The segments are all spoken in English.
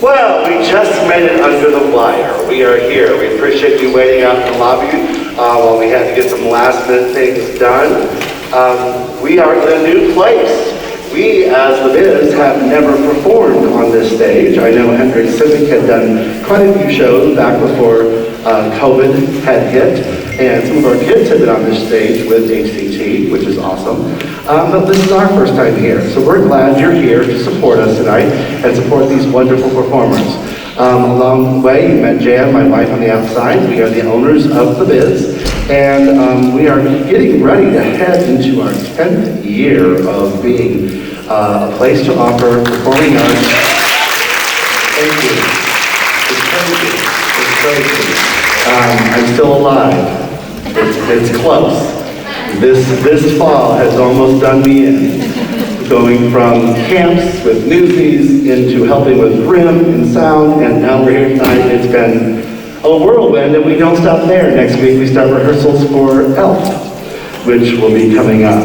Well, we just made it under the wire. We are here. We appreciate you waiting out in the lobby while we had to get some last minute things done. We are in a new place. We, as The Biz, have never performed on this stage. I know Hendrick Civic had done quite a few shows back before COVID had hit, and some of our kids have been on this stage with HCT, which is awesome. But this is our first time here, so we're glad you're here to support us tonight and support these wonderful performers. Along the way, you met Jan, my wife on the outside. We are the owners of The Biz, and we are getting ready to head into our 10th year of being a place to offer performing arts. Thank you. It's crazy. It's crazy. I'm still alive. It's close. This fall has almost done me in. Going from camps with newsies into helping with rim and sound, and now we're here tonight. It's been a whirlwind, and we don't stop there. Next week we start rehearsals for Elf, which will be coming up.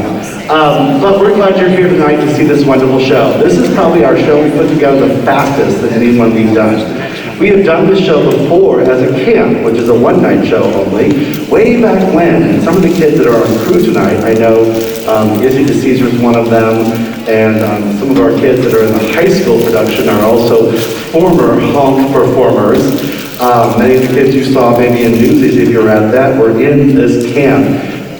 But we're glad you're here tonight to see this wonderful show. This is probably our show we put together the fastest than anyone we've done. We have done this show before as a camp, which is a one-night show only, way back when. And some of the kids that are on crew tonight, I know Izzy DeCesar is one of them, and some of our kids that are in the high school production are also former Honk performers. Many of the kids you saw maybe in Newsies, if you're at that, were in this camp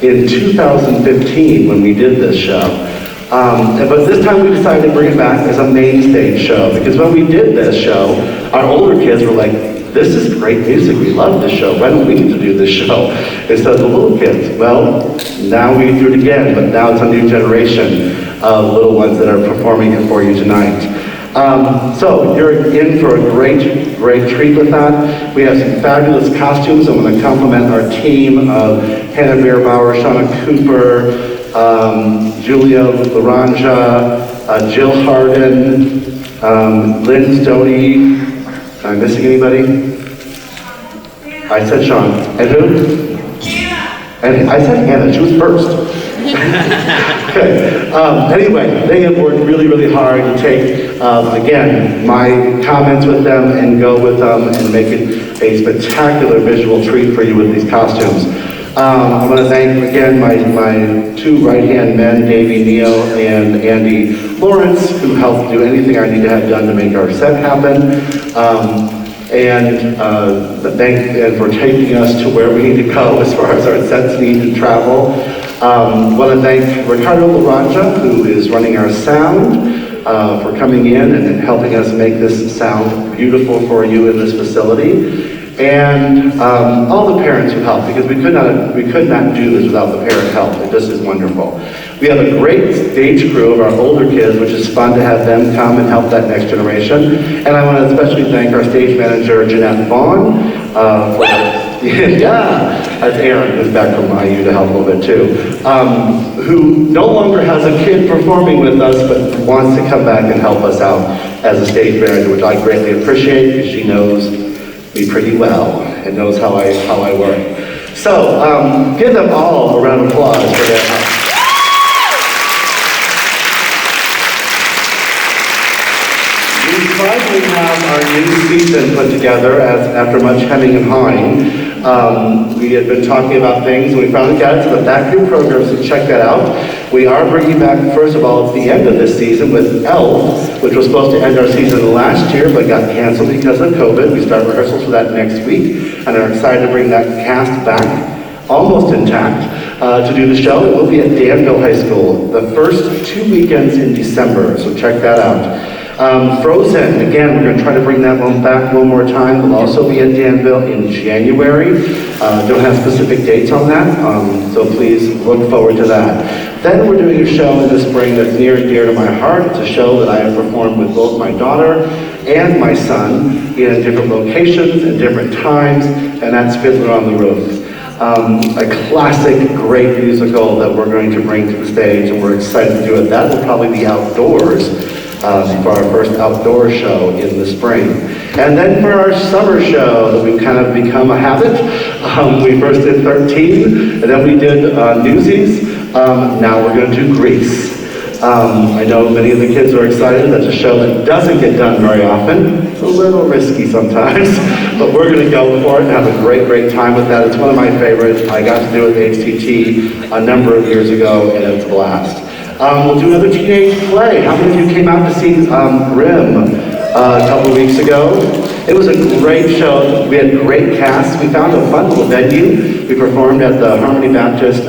in 2015 when we did this show. But this time we decided to bring it back as a main stage show, because when we did this show, our older kids were like, this is great music, we love this show, why don't we get to do this show? Instead of the little kids. Well, now we do it again, but now it's a new generation of little ones that are performing it for you tonight. So you're in for a great treat with that. We have some fabulous costumes. I want to compliment our team of Hannah Bierbauer, Shauna Cooper, Julia Laranja, Jill Harden, Lynn Stoney. Am I missing anybody? I said Sean. And who? And I said Hannah. She was first. Okay. Anyway, they have worked really hard to take, again, my comments with them and go with them and make it a spectacular visual treat for you with these costumes. I want to thank, again, my two right-hand men, Davey Neal and Andy Lawrence, who helped do anything I need to have done to make our set happen. And for taking us to where we need to go as far as our sets need to travel. I want to thank Ricardo Laranja, who is running our sound, for coming in and helping us make this sound beautiful for you in this facility. And all the parents who helped, because we could not do this without the parent help. It just is wonderful. We have a great stage crew of our older kids, which is fun to have them come and help that next generation. And I want to especially thank our stage manager, Jeanette Vaughn, that's Aaron, who's back from IU to help a little bit too, who no longer has a kid performing with us, but wants to come back and help us out as a stage manager, which I greatly appreciate, because she knows me pretty well and knows how I work. So give them all a round of applause for their help. We finally have our new season put together after much hemming and hawing. We had been talking about things, and we finally got it to the back of your program, so check that out. We are bringing back, first of all, it's the end of this season with Elf, which was supposed to end our season last year, but got canceled because of COVID. We start rehearsals for that next week, and are excited to bring that cast back, almost intact, to do the show. It will be at Danville High School the first 2 weekends in December, so check that out. Frozen, again, we're going to try to bring that one back one more time. We'll also be at Danville in January. Don't have specific dates on that, so please look forward to that. Then we're doing a show in the spring that's near and dear to my heart. It's a show that I have performed with both my daughter and my son in different locations and different times, and that's Fiddler on the Roof. A classic, great musical that we're going to bring to the stage, and we're excited to do it. That will probably be outdoors for our first outdoor show in the spring. And then for our summer show that we've kind of become a habit, we first did 13, and then we did Newsies. Now we're going to do Grease. I know many of the kids are excited. That's a show that doesn't get done very often. It's a little risky sometimes, but we're going to go for it and have a great, great time with that. It's one of my favorites. I got to do it with HTT a number of years ago, and it's a blast. We'll do another teenage play. How many of you came out to see Grimm a couple weeks ago? It was a great show. We had great casts. We found a fun little venue. We performed at the Harmony Baptist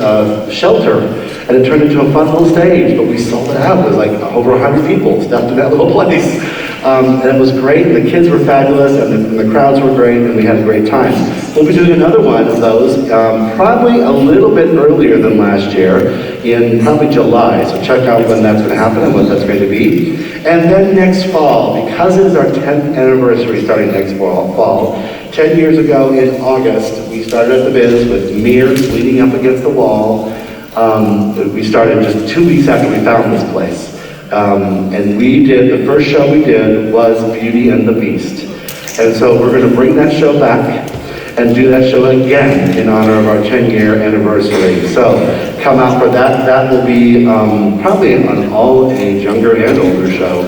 shelter, and it turned into a fun little stage, but we sold it out. It was like over 100 people stuffed in that little place. And it was great. The kids were fabulous, and the crowds were great, and we had a great time. We'll be doing another one of those, probably a little bit earlier than last year, in probably July. So check out when that's going to happen and what that's going to be. And then next fall, because it is our 10th anniversary starting next fall, 10 years ago in August, we started at the Biz with mirrors leaning up against the wall. We started just 2 weeks after we found this place. And the first show we did was Beauty and the Beast. And so we're going to bring that show back and do that show again in honor of our 10-year anniversary. So come out for that. That will be probably an all-age, younger and older show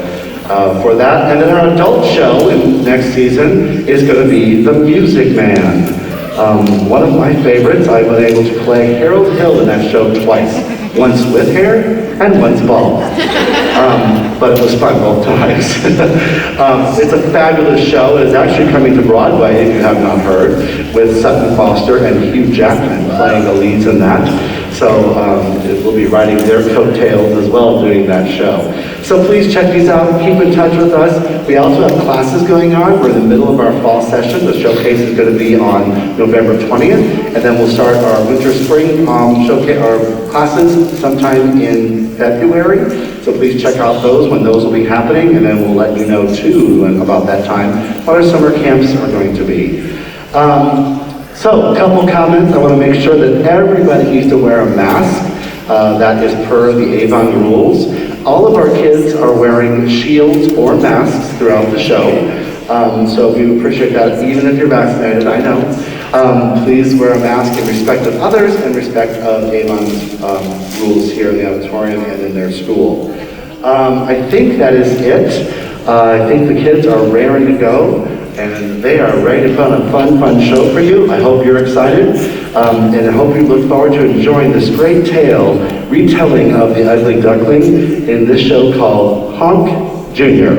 for that. And then our adult show next season is going to be The Music Man. One of my favorites. I've been able to play Harold Hill in that show twice. Once with hair and once bald. But it was fun both times. It's a fabulous show. It's actually coming to Broadway, if you have not heard, with Sutton Foster and Hugh Jackman playing the leads in that. So we'll be riding their coattails as well doing that show. So please check these out. Keep in touch with us. We also have classes going on. We're in the middle of our fall session. The showcase is going to be on November 20th. And then we'll start our winter-spring showcase, our classes sometime in February. So please check out those when those will be happening. And then we'll let you know, too, about that time, what our summer camps are going to be. So, a couple comments. I want to make sure that everybody needs to wear a mask. That is per the ALine rules. All of our kids are wearing shields or masks throughout the show. So we appreciate that, even if you're vaccinated, I know. Please wear a mask in respect of others and respect of ALine's rules here in the auditorium and in their school. I think that is it. I think the kids are raring to go. And they are ready to put on a fun show for you. I hope you're excited, and I hope you look forward to enjoying this great tale, retelling of the Ugly Duckling in this show called Honk Jr.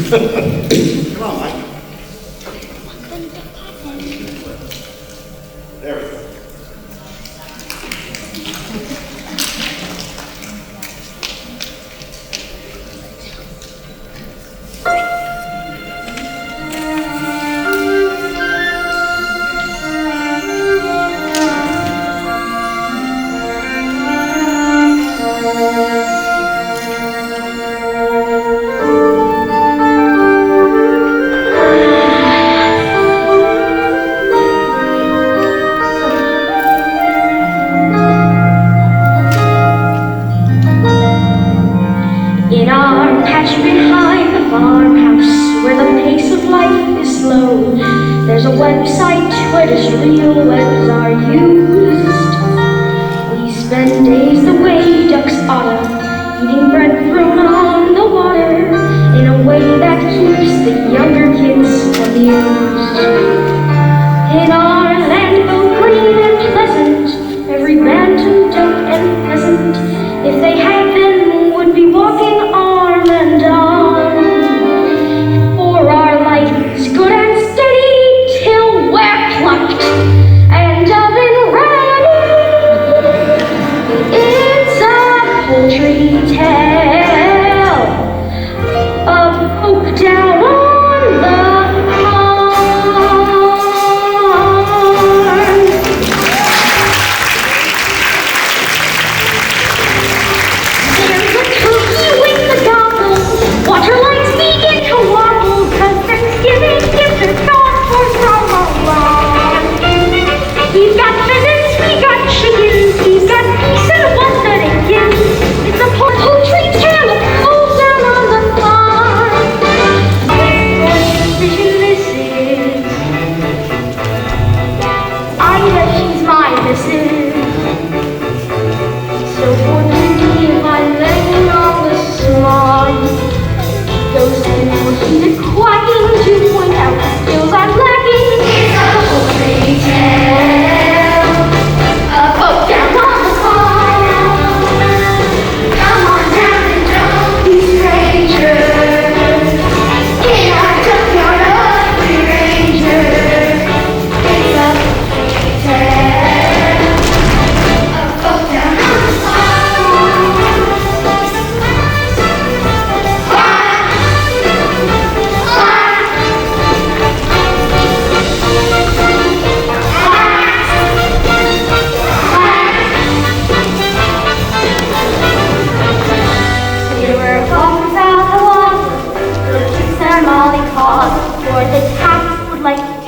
Come on, Mike. There we go. There's a website where just real webs are used. We spend days the way ducks oughta, eating bread thrown on the water in a way that keeps the younger kids amused. In our land both green and pleasant, every bantam, duck, and pheasant, if they had them, would be walking arm and arm. For our life is good and steady till we're plucked and oven ready. It's a poultry tale.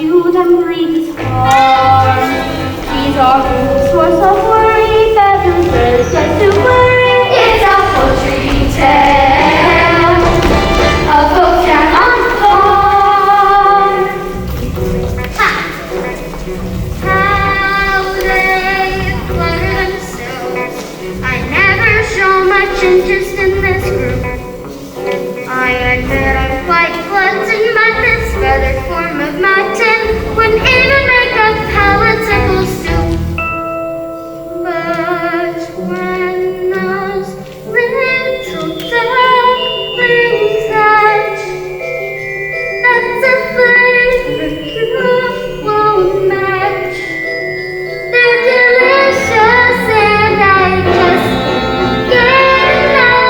to them breathe the storm. These are the source of worry, feathers, birds, just to worry. It's a poultry tale of folks down on the farm. How they flutter themselves. I never show much interest in this group. I admit I'm quite glutton, but this feathered form of mutton wouldn't even make a palatable soup. But when those little ducklings hatch, that's a flavor you won't match. They're delicious and I just can't enough.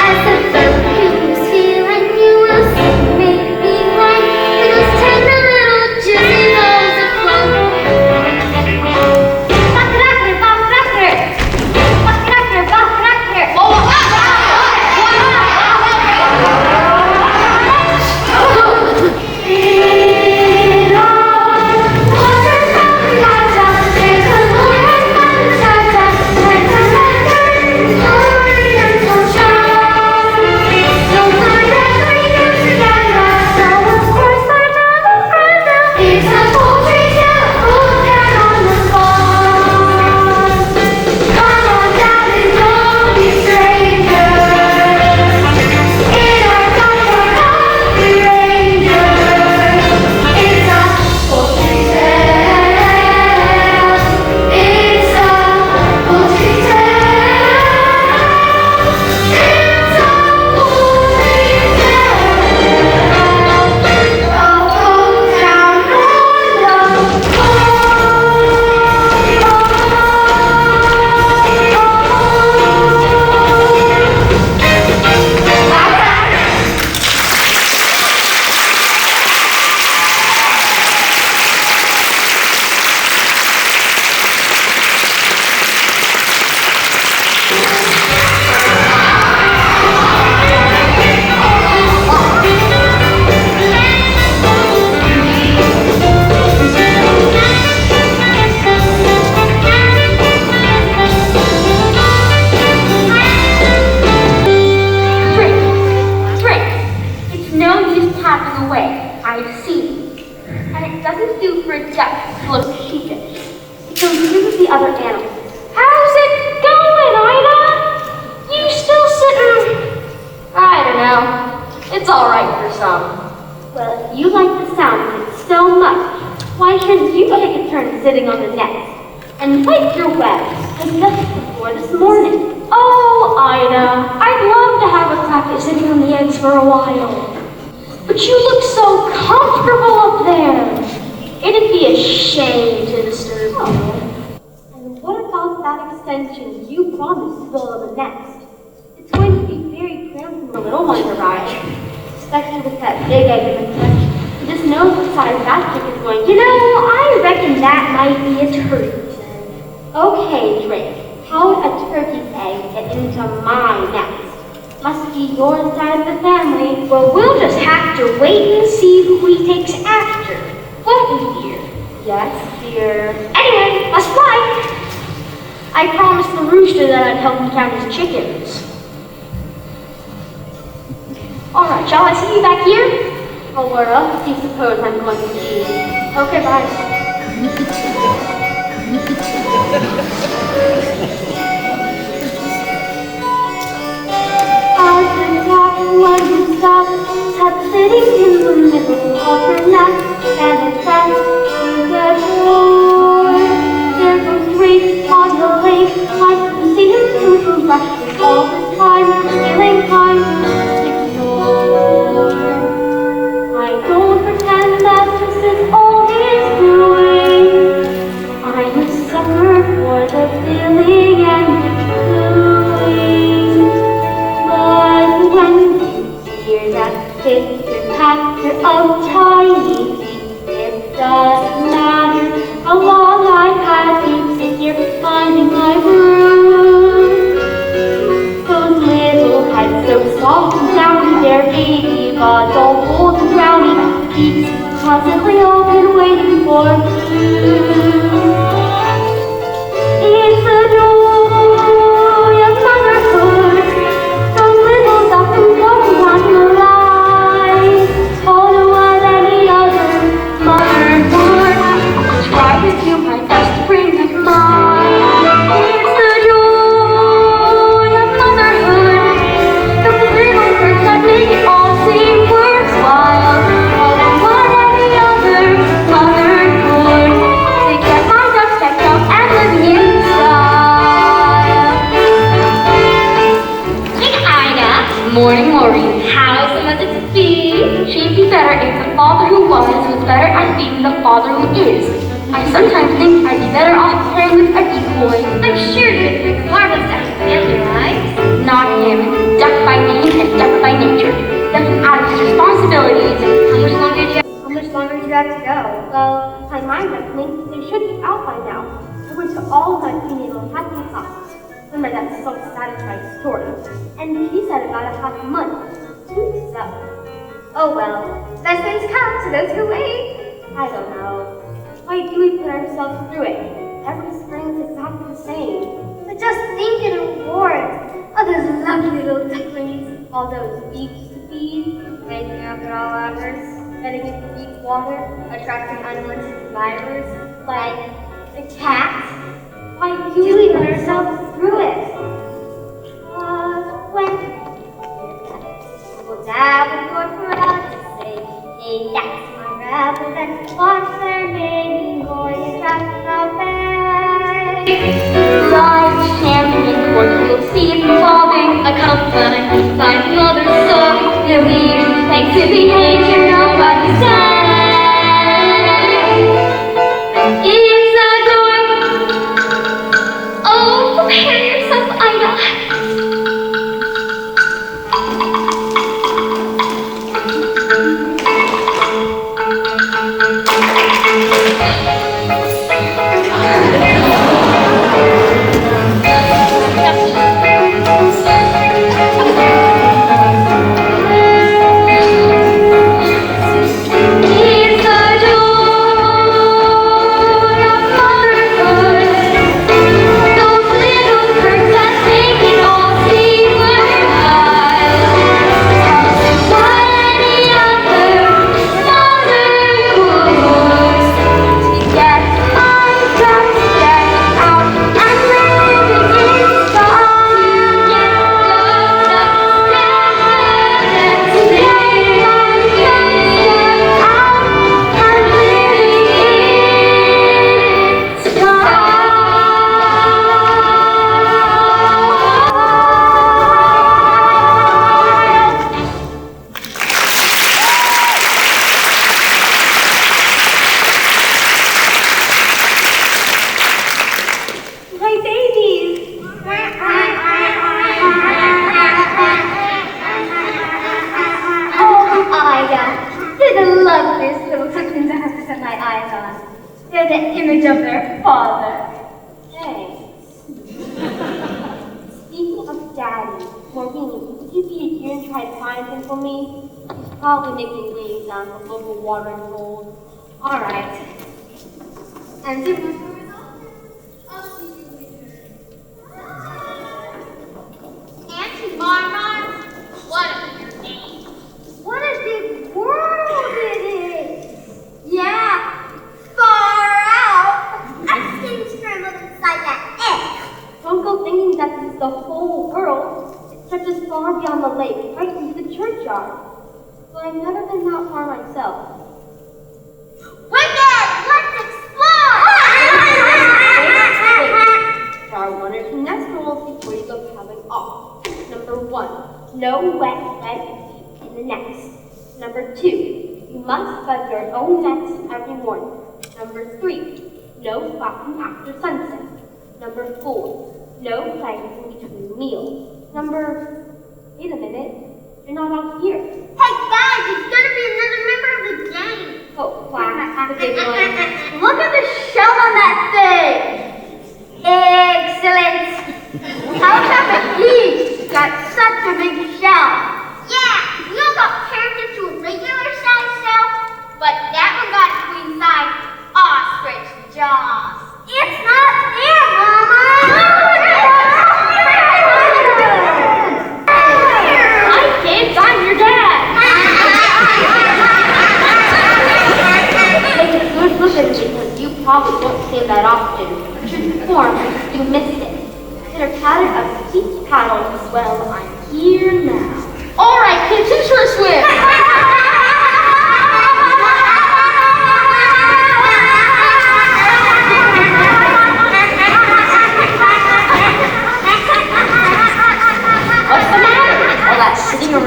As a perfume is feeling, you will soon make me want to just take the little juicy balls of fun. Bakraker, bakraker, bakraker, bakraker. It's a poultry tale, full down on the farm. Come on down and don't be strangers. In our comfort of the ranger. It's a poultry tale. It's a poultry tale. It's a poultry tale. Oh, down on the Drink. It's no use tapping away. I've seen it. And it doesn't do for a duck to look sheepish. It confuses the other animals. How's it going, Ida? You still sitting? I don't know. It's all right for some. Well, if you like the sound of it so much, why shouldn't you take a turn sitting on the nest and wipe your webs like just before this morning? Oh, Ida, I'd love to have a packet sitting on the eggs for a while. But you look so comfortable up there. It'd be a shame to disturb you. And what about that extension you promised to build on the nest? It's going to be very cramped when the little ones arrive, especially with that big egg in the nest. You just know what size that chicken's going. You know, I reckon that might be a turkey's egg. Okay, Drake. How would a turkey's egg get into my nest? Must be your side of the family. Well, we'll just have to wait and see who he takes after. Won't we, dear? Yes, dear. Anyway, let's fly. I promised the rooster that I'd help him count his chickens. All right, shall I see you back here? Oh, where else do you suppose I'm going to be? Okay, bye. As the duck went stop, sat sitting in the middle of her nest, and it fell through the door. There goes Drake on the lake, I can see him through the rushes all the time, stealing time to ignore. I don't pretend that this is all he's doing. I'm a sucker for the feeling and the doing. But when you hear that pitter-patter of tiny feet, it doesn't matter how long I've had to sit here finding my room. Those little heads so soft and downy, their baby God's all golden brownie beaks, constantly open, waiting for food. It's the joy of motherhood. Those little dots who don't want to rise, follow what any other mother would. Try to do my best to bring them mine. It's the joy of motherhood. Those little words that make it all seem worthwhile, follow what any other mother would. They get my ducks decked out and living in style. Hey Ida. Morning, Maureen. How's the mother to be? She'd be better if the father who was better at being the father who is. I sometimes think I'd be better off playing with a decoy. I'm sure you'd pick marvelous at his family, right? Not him. Duck by name and duck by nature. Ducking out of his responsibilities. How much longer do you have to go? Well, my mind does think they should be out by now. I went to all my prenatal happy classes. Remember that self-satisfied story? And he said about a half a month. So. Oh well, best things come to those who wait. I don't know. Why do we put ourselves through it? Every spring is exactly the same. But just think of the rewards. All those lovely little ducklings, all those beaks to feed, waking up at all hours, getting into deep water, attracting unwanted admirers, like the cat. Why do we put ourselves through it? When we'll dabble for us to say, hey, that's my rebel, then watch their maiden voyage at the bay. Like champagne cork, you'll see it revolving, accompanied by mother's song. You'll leave, thanks to behavior, nobody say. It's a joy. Oh, prepare yourself, Ida. They're the image of their father. Thanks. Speaking of Daddy, Maureen, would you be a dear and try to find him for me? He's probably making waves down the local watering hole. All right. And if I'll see you later. Auntie Marmar, what is your name? What a big world it is! Yeah. Far out! I'm getting scrambled inside that egg! Don't go thinking that this is the whole world. It stretches far beyond the lake, right into the churchyard. But I've never been that far myself. Wicked! Let's explore! Wait. There are one or two next rules before you go traveling off. Number 1, no wet feet in the nest. Number 2, you must bud your own nest every morning. Number 3, no flapping after sunset. Number 4, no playing in between meals. Wait a minute, you're not out here. Hey guys, it's gonna be another member of the gang. Oh, wow, the big one. Look at the shell on that thing. Excellent. How come the geese got such a big shell? Yeah, we all got parented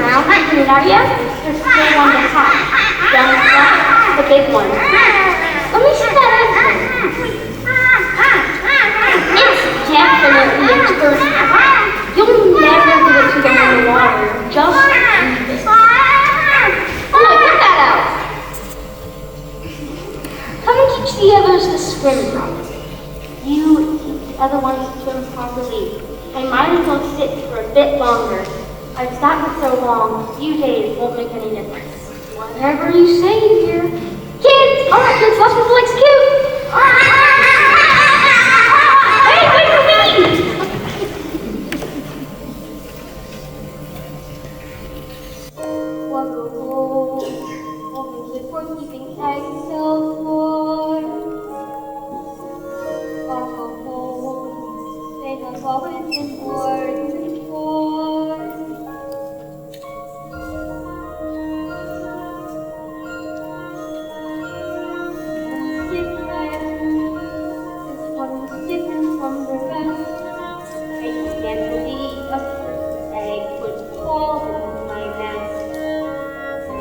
now. Not doing it, are ya? There's still one to hatch. Young one, the big one. Let me see that egg. It's definitely a turtle. You'll never give it to them in the water. Just leave it. Oh, look, get that out. Come and teach the others to swim properly. You teach the other ones to swim properly. I might as well sit for a bit longer. I've sat for so long, a few days won't make any difference. Whatever you say, dear. Kids! Alright, kids, let's go flex cute! Hey, wait for me! What a hole, only good for keeping eggs so warm. What a hole, they have always been ordered for. This one's different from the rest. I can't believe a first egg would fall into my nest.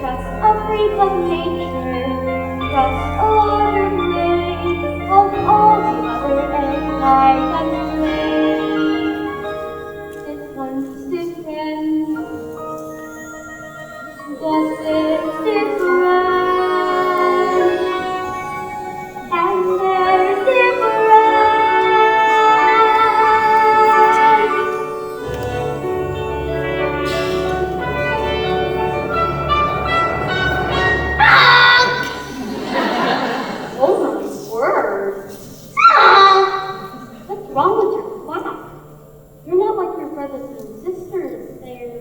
Just a freak of nature, just a water made of all the other eggs I have laid. This one's different, yes, it's different, and they're different. Oh my word! What's wrong with your class? You're not like your brothers and sisters. They're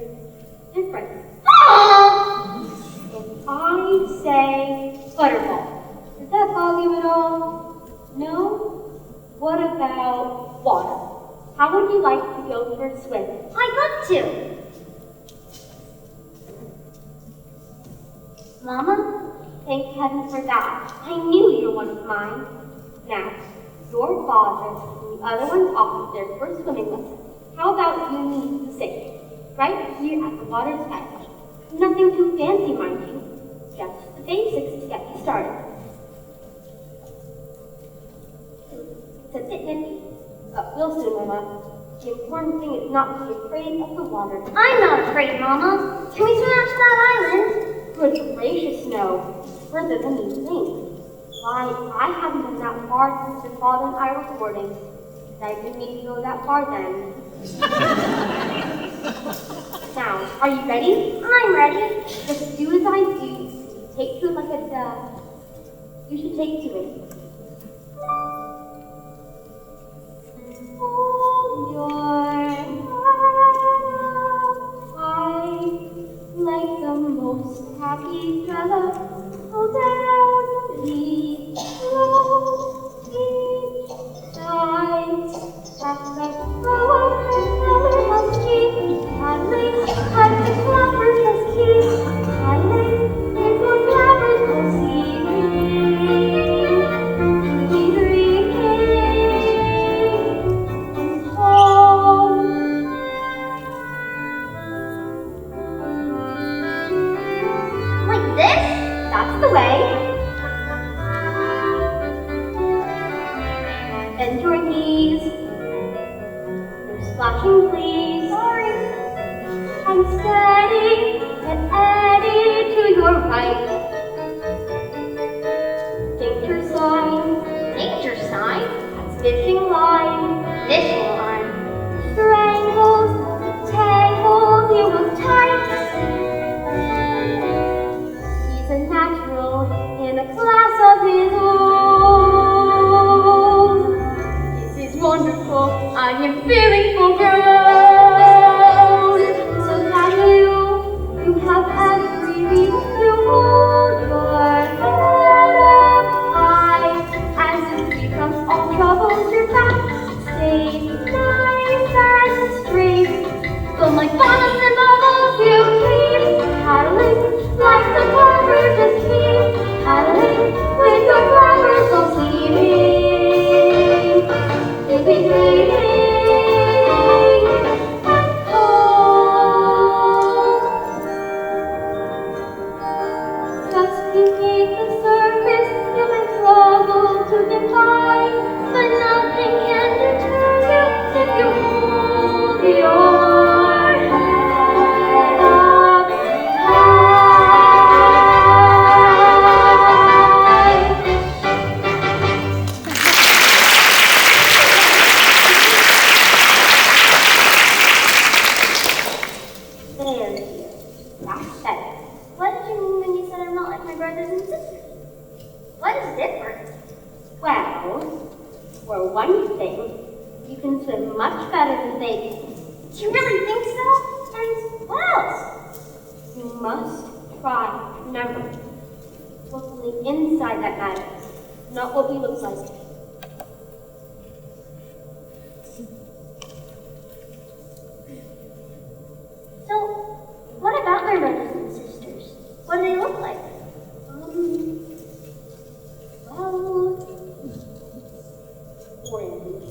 different. If I say butterball, does that bother you at all? No? What about water? How would you like to go for a swim? I'd love to. Mama, thank heaven for that. I knew you were one of mine. Now, your father and the other one's off of their first swimming lesson. How about you and me the same? Right here at the water's edge. Nothing too fancy, mind you. Just the basics to get you started. It's a bit nippy, but we'll soon, Mama. The important thing is not to be afraid of the water. I'm not afraid, Mama. Can we swim out to that island? Good gracious, no. Further than you think. Why, I haven't been that far since your father and I were courting. I didn't need to go that far then. Now, are you ready? I'm ready. Just do as I do. Take to it like a dove. You should take to it. Hold your eyes like the most happy fellow. Hold down the slow each side. At the flower must keep. At the flowers must keep. If your flowers must see. Like this? That's the way. Bend your knees. No splashing, please. Sorry. I'm steady and eddy to your right. Danger sign. Danger sign? That's fishing line. Fishing line. Strangles, tangles, you will tight. He's a natural That's better. What did you mean when you said I'm not like my brothers and sisters? What is different? Well, for one thing, you can swim much better than they can. You really think so? And what else? You must try. Remember, what's on the inside that matters, not what we look like. So, what about my brothers and sisters? What do they look like? Well, orange.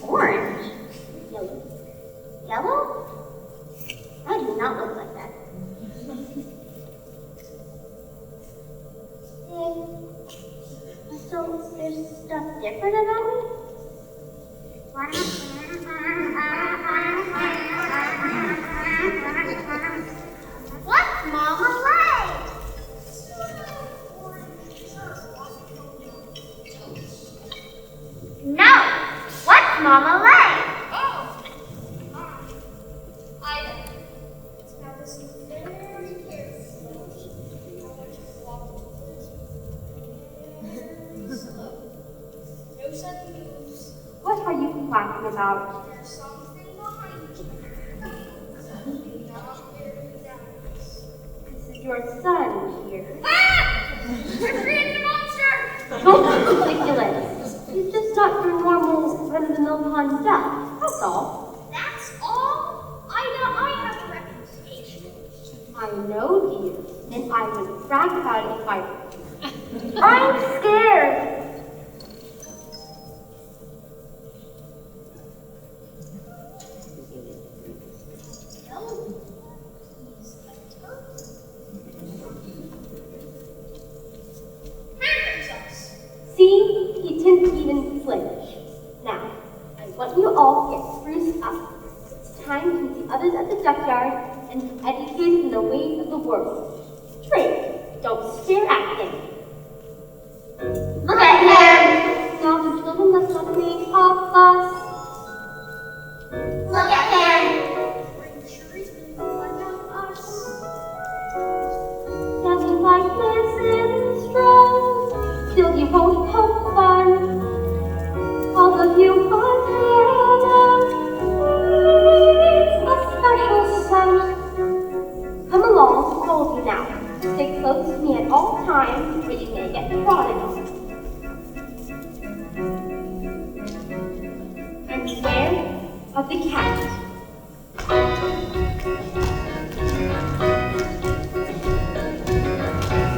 Orange? Yellow. Yellow? I do not look like that. So, there's stuff different about me? What's Mama like? No! What's Mama like? I now listen very carefully. I want you to walk towards me. Slow. No sudden moves. What are you talking about? There's something behind you. Something not very nice. This is your son here. Ah! We're creating a monster! Don't be ridiculous. He's just not your normal run-of-the-mill pond duck. That's all. That's all? I have a reputation. I know, dear, and I would brag about it if I were. I'm scared. No. He's a turtle. Here comes us. See, he didn't even flinch. Now, I want you all to get spruced up. It's time to meet the others at the duckyard and be educated in the ways of the world. Drink, don't stare at him. Look at him! Now the children must not make a fuss. Look at him! Are you sure he's been one of us? Dancing like this is strong, still you won't have fun. All of you are together, it's a special sun. Come along, all of you now. Stay close to me at all times, or you may get trodden on. And beware of the cat.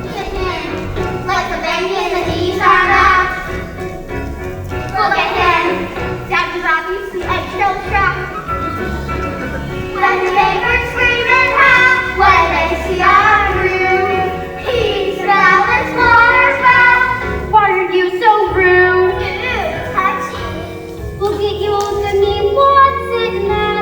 Look at him! Like a baby and the knees are up! Look at him! Daddy's obviously eggshell trapped! When the neighbors scream and howl when they see our room, he smells and smarters well. Why are you so rude? Ew, touchy! We'll get you to me once it now.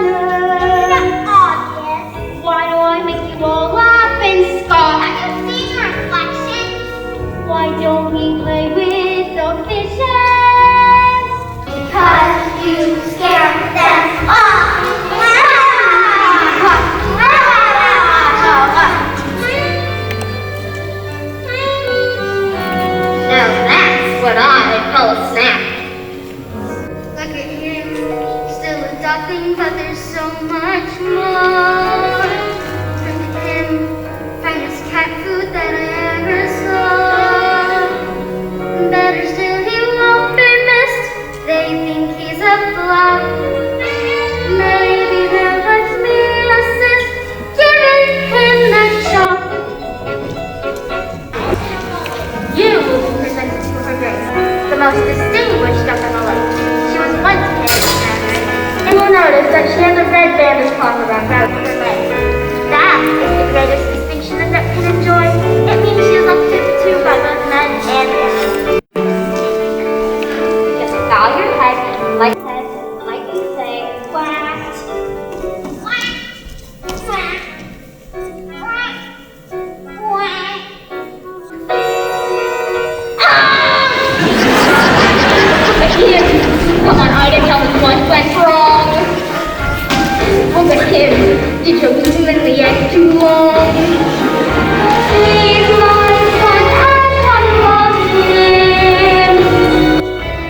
He's my son and I love him.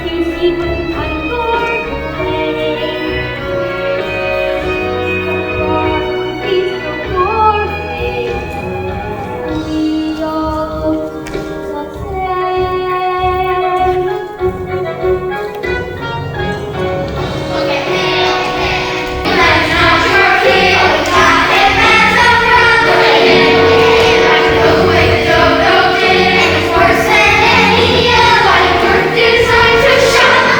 He's secret and far away. He's the warfare. We all look the same. Look at him. That's not your kid. Got him as a brother. Look at him. Like the way the dodo did. It's worse than any other. Bird designed to shine.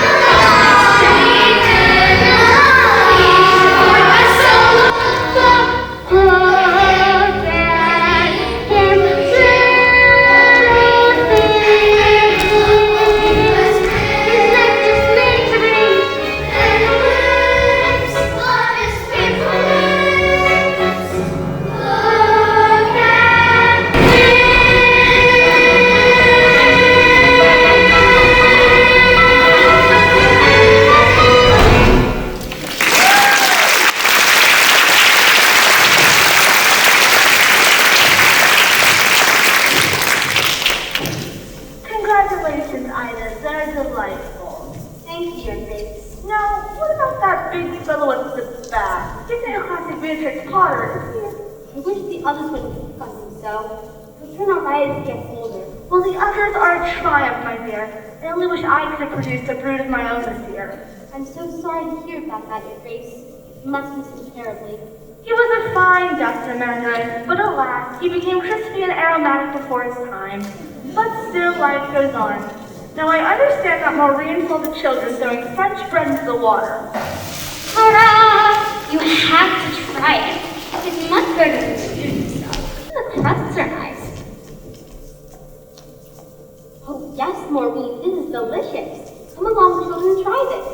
Congratulations, Ida. They're delightful. Thank you, your face. Now, what about that big fellow at the back? He's in a classic Beatrix Potter. I wish the others wouldn't pick on him so. He'll turn out Ida to get older. Well, the others are a triumph, my dear. I only wish I could have produced a brood of my own this year. I'm so sorry to hear about that, your face. You must miss him terribly. He was a fine dusser, Motherhood, but alas, he became crispy and aromatic before his time. But still, life goes on. Now, I understand that Maureen saw the children throwing French bread into the water. Hurrah! You have to try it. It's much better than the usual stuff. The crusts are nice. Oh yes, Maureen, this is delicious. Come along, children, try this.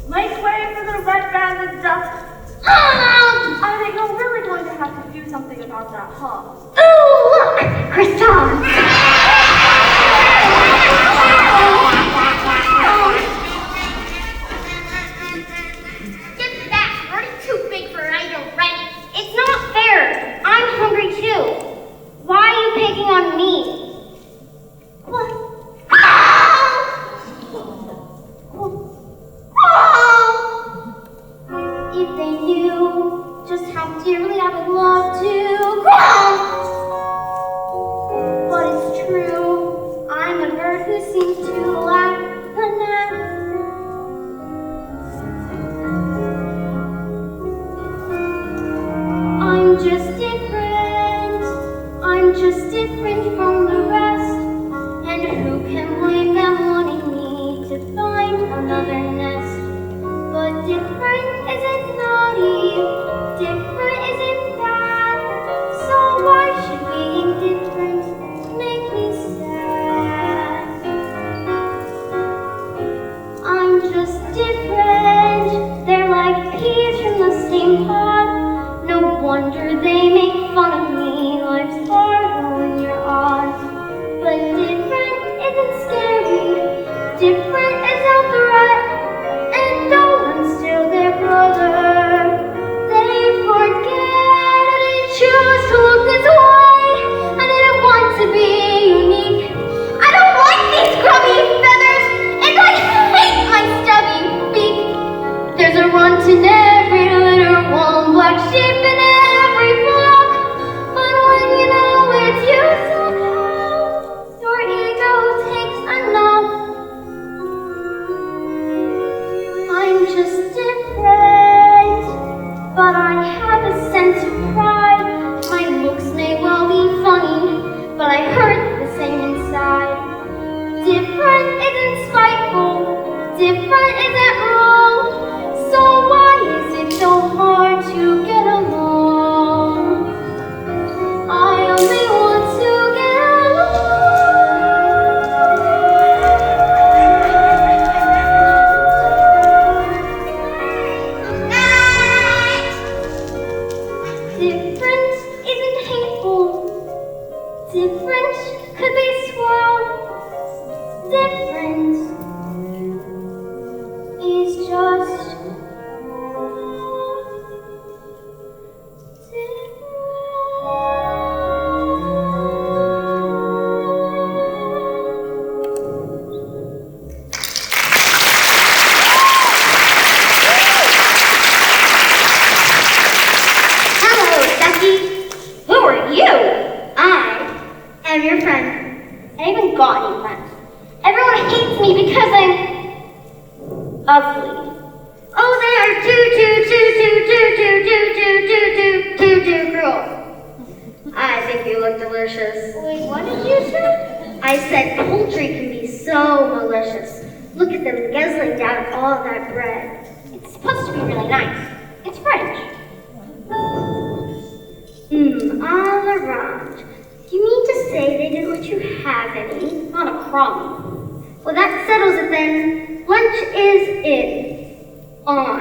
Make way for the red-banded duck. I think you're really going to have to do something about that, huh? Ooh, look! Croissants! Get back. You're too big for Ida already. It's not fair. I'm hungry too. Why are you picking on me? What? If they knew just how dearly I would love to crawl. But it's true, I'm a bird who seems to lack the nest. I'm just different. I'm just different from the rest. And who can blame them wanting me to find another nest? But different isn't naughty, different isn't bad. So why should being different make me sad? I'm just different, they're like peas from the same pod. No wonder they make fun of me, life's harder when you're odd. But different isn't scary, different isn't threat. And though I'm still their brother, they forget I didn't choose to look this way. I didn't want to be unique. I don't like these grubby feathers, and I hate my stubby beak. There's a runt in every litter, one black sheep in every flock. But when you know it's you somehow, your ego takes enough. I'm just different, but I have a sense of pride. My looks may well be funny, but I hurt the same inside. Different isn't spiteful, different isn't wrong. So why is it so hard to get along? I only want to get Different isn't hateful. Different could be swell. Different is just different. look delicious. Wait, what did you say? I said poultry can be so malicious. Look at them guzzling down all that bread. It's supposed to be really nice. It's French. All around. Do you mean to say they didn't let you have any? Not a crumb. Well, that settles it then. Lunch is in. On.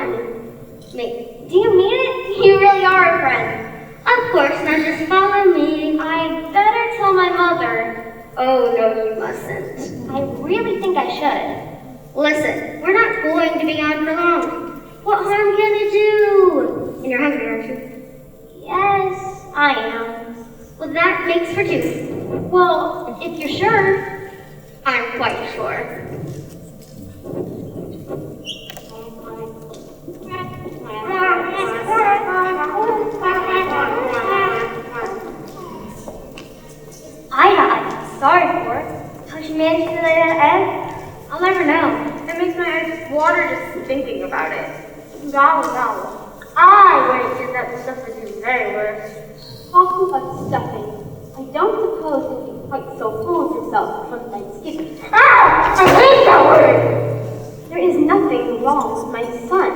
Me. Do you mean it? You really are a friend. Of course, now just follow me. I'd better tell my mother. Oh, no, you mustn't. I really think I should. Listen, we're not going to be on for long. What harm can it do? And you're hungry, aren't you? Yes, I am. Well, that makes for two. Well, if you're sure. I'm quite sure. I'm sorry for it. How she managed to lay that egg? I'll never know. It makes my eyes water just thinking about it. Golly. I wouldn't do that with stuff that is very worse. Talking about stuffing, I don't suppose you'll be quite so full of yourself from Thanksgiving. Ah! I hate that word! There is nothing wrong with my son.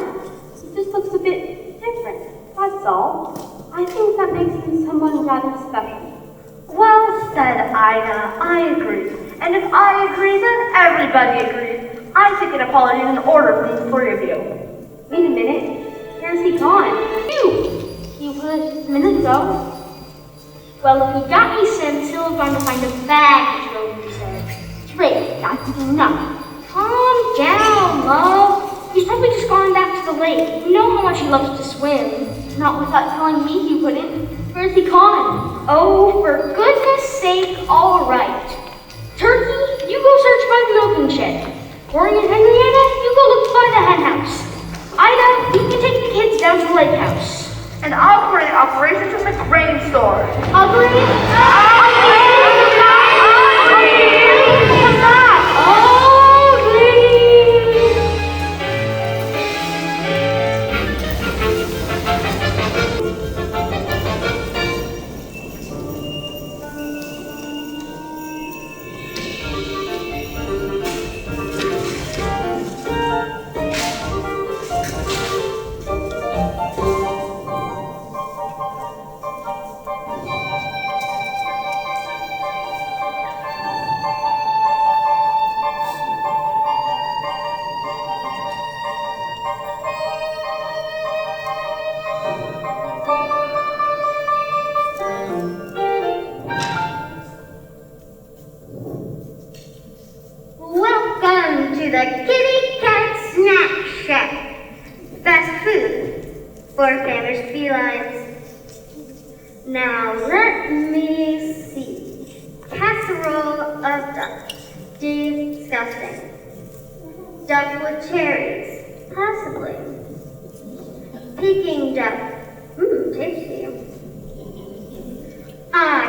He just looks a bit different, that's all. I think that makes him someone rather special. Well said, Ida. I agree. And if I agree, then everybody agrees. I take an apology in order from the three of you. Wait a minute. Where's he gone? He was just a minute ago. Well, if he got me sent, he'll going to find a bag to throw, he said. Great, that's enough. Calm down, love. He's probably just gone back to the lake. You know how much he loves to swim. Not without telling me he wouldn't. Where's he gone? Oh, for goodness sake, all right. Turkey, you go search by the milking shed. Cory and Henrietta, you go look by the hen house. Ida, you can take the kids down to the lake house. And I'll coordinate operations from the grain store. Ugly? Welcome to the Kitty Cat Snack Shack. Fast food for famished felines. Now let me see. Casserole of duck. Disgusting. Duck with cherries. Possibly. Peking duck. Tasty.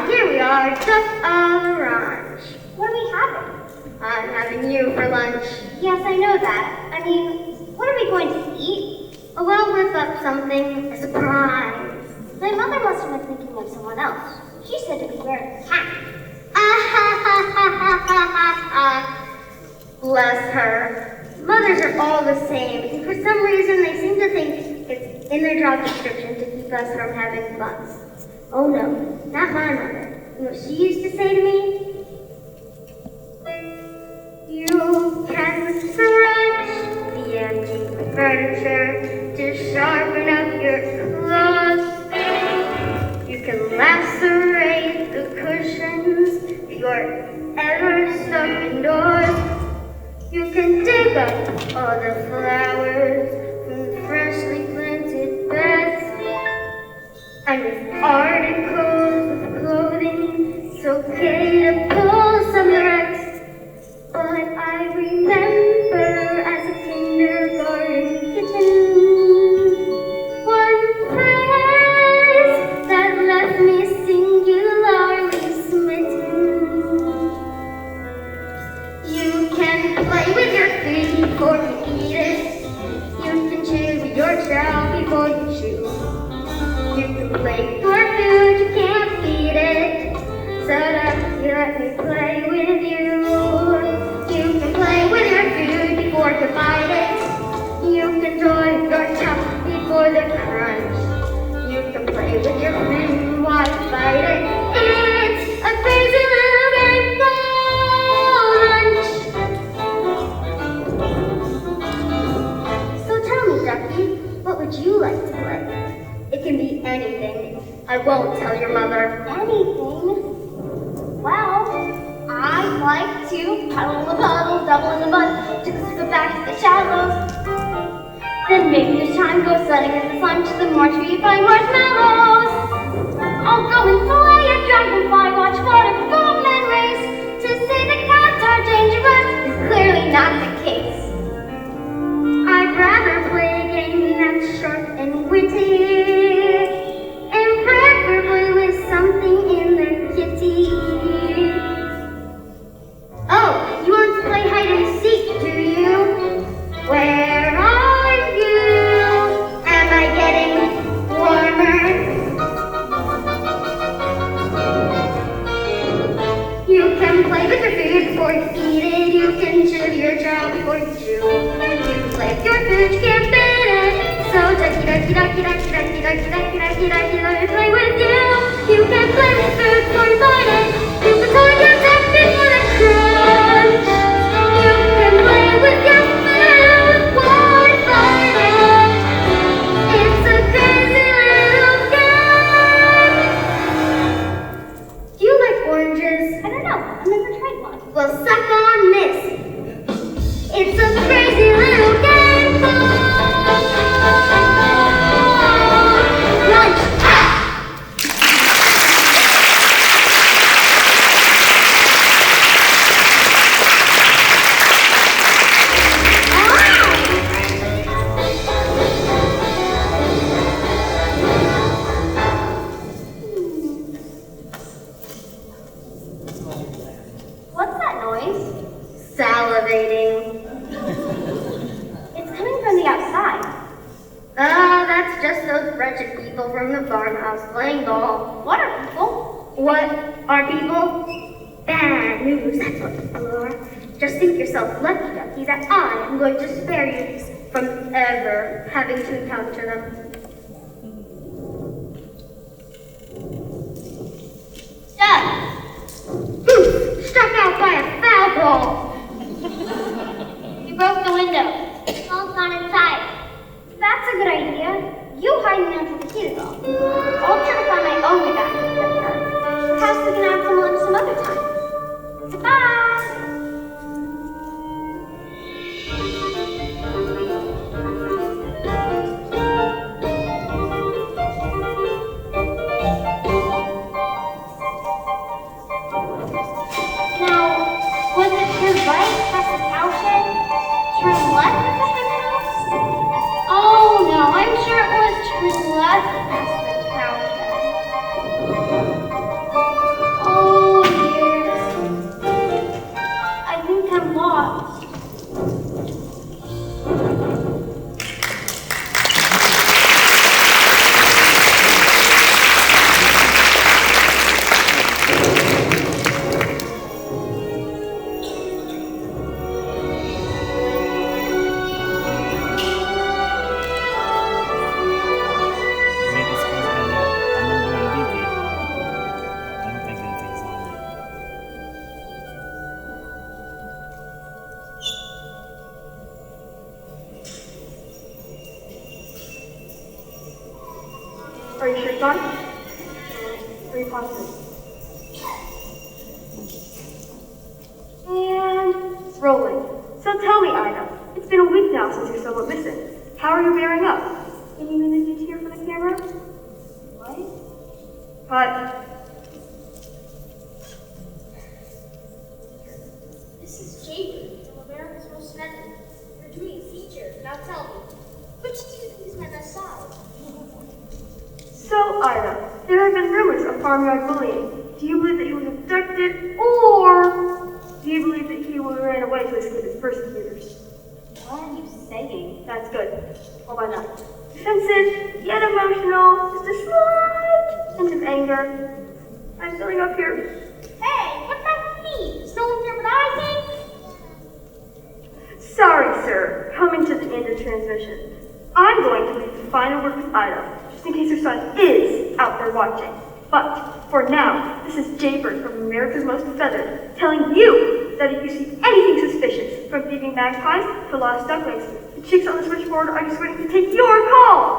Here we are. Duck à l'orange. What are we having? I'm having you for lunch. Yes, I know that. I mean, what are we going to eat? Oh, well, whip up something. A surprise. My mother must have been thinking of someone else. She said to be wearing a hat. Bless her. Mothers are all the same, and for some reason they seem to think it's in their job description to keep us from having fun. Oh no, not my mother. You know what she used to say to me? You can stretch the antique furniture to sharpen up your claws. You can lacerate the cushions if you're ever stuck indoors. You can dig up all the flowers from freshly planted beds. And with articles of clothing, it's okay to pull some threads. But I remember as a kindergarten kitten, one phrase that left me singularly smitten. You can play with your food before you eat it. won't tell your mother anything. Well, I'd like to puddle in the puddle, double in the mud, just go back to the shallows. Then maybe as time goes sunning in the sun to the marsh where you find marshmallows. I'll go and fly a dragonfly, watch water foam and race. To say that cats are dangerous is clearly not the case. I'd rather play a game that's sharp and witty, and preferably with something in their kitty. Oh, you want to play hide and seek, do you? Where are you? Am I getting warmer? You can play with your food before you eat it. You can chew your child before you chew. You can play with your food, you can't beat it. So ducky ducky ducky ducky ducky ducky ducky ducky ducky, let me play with you. You can play with food before you bite it. You can toy your duck before the crunch. You can play with your food before you bite it. It's a crazy little game. Do you like oranges? I don't know. I've never tried one. Well, suck on this. It's a crazy little game called lunch. What's that noise? Salivating. It's coming from the outside. That's just those wretched people from the farmhouse playing ball. What are people? What are people? Bad news, that's what people are. Just think yourself lucky, Ducky, that I am going to spare you from ever having to encounter them. Duck! Goose, struck out by a foul ball. You broke the window. Ball's gone inside. That's a good idea. You hide me until the heat is off. I'll try to find my own way back to the junkyard. Perhaps we can have some lunch some other time. Goodbye! Now, was it turn right past the cowshed? Turn left at the hen house? Oh no, I'm sure it was turn left past the cowshed. Oh dear. I think I'm lost. Maybe it's because I'm not doing leaky. I don't think anything's on it. Are you sure it's on? Are you positive? And it's rolling. So tell me, Ida, it's been a week now since you're somewhat missing. How are you bearing up? Any minutes here for the camera? What? But This is Jacob from America's Most Feathered. You're doing a feature. Now tell me, which do you think is my best side? so, Ida, there have been rumors of farmyard bullying. Do you believe that he was abducted, or do you believe that he ran away to escape his persecutors? What are you saying? That's good. All by that. Defensive, yet emotional, just a slight hint of anger. I'm filling up here. Hey, what's that with me? There's no one here but I think. Sorry, sir. Coming to the end of transmission. I'm going to leave the final word with Ida, just in case her son is out there watching. But for now, this is Jaybird from America's Most Feathered, telling you that if you see anything suspicious, from thieving magpies to lost ducklings, the chicks on the switchboard are just waiting to take your call.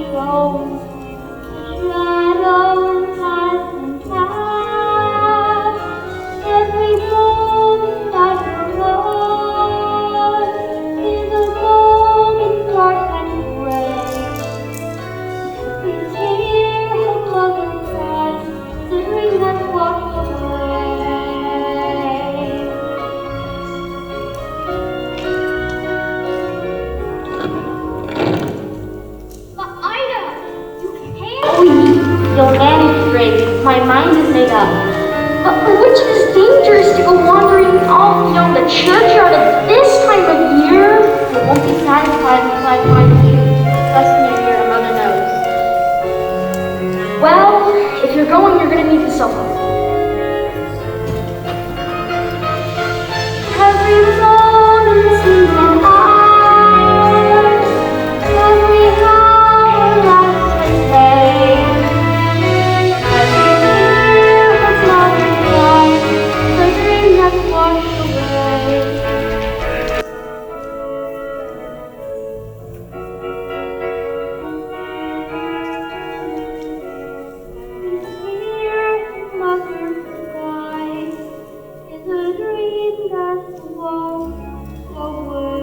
control. Shadows passing past, every moment that goes is a moment dark and gray. Every tear her mother cries, the dream that washed away. But Ida, you can't. Oh, you'll manage, Grace. My mind is made up. But for which it is dangerous to go wandering off beyond the churchyard at this time of year. I won't be satisfied until I find you. Trust me, dear, Mother knows. Well, if you're going, you're going to need the sofa. Every moment seems an hour. Every hour lasts a day. Every tear has lost its light, the dream that's washed away. Hear mother cry, is a dream that's washed away.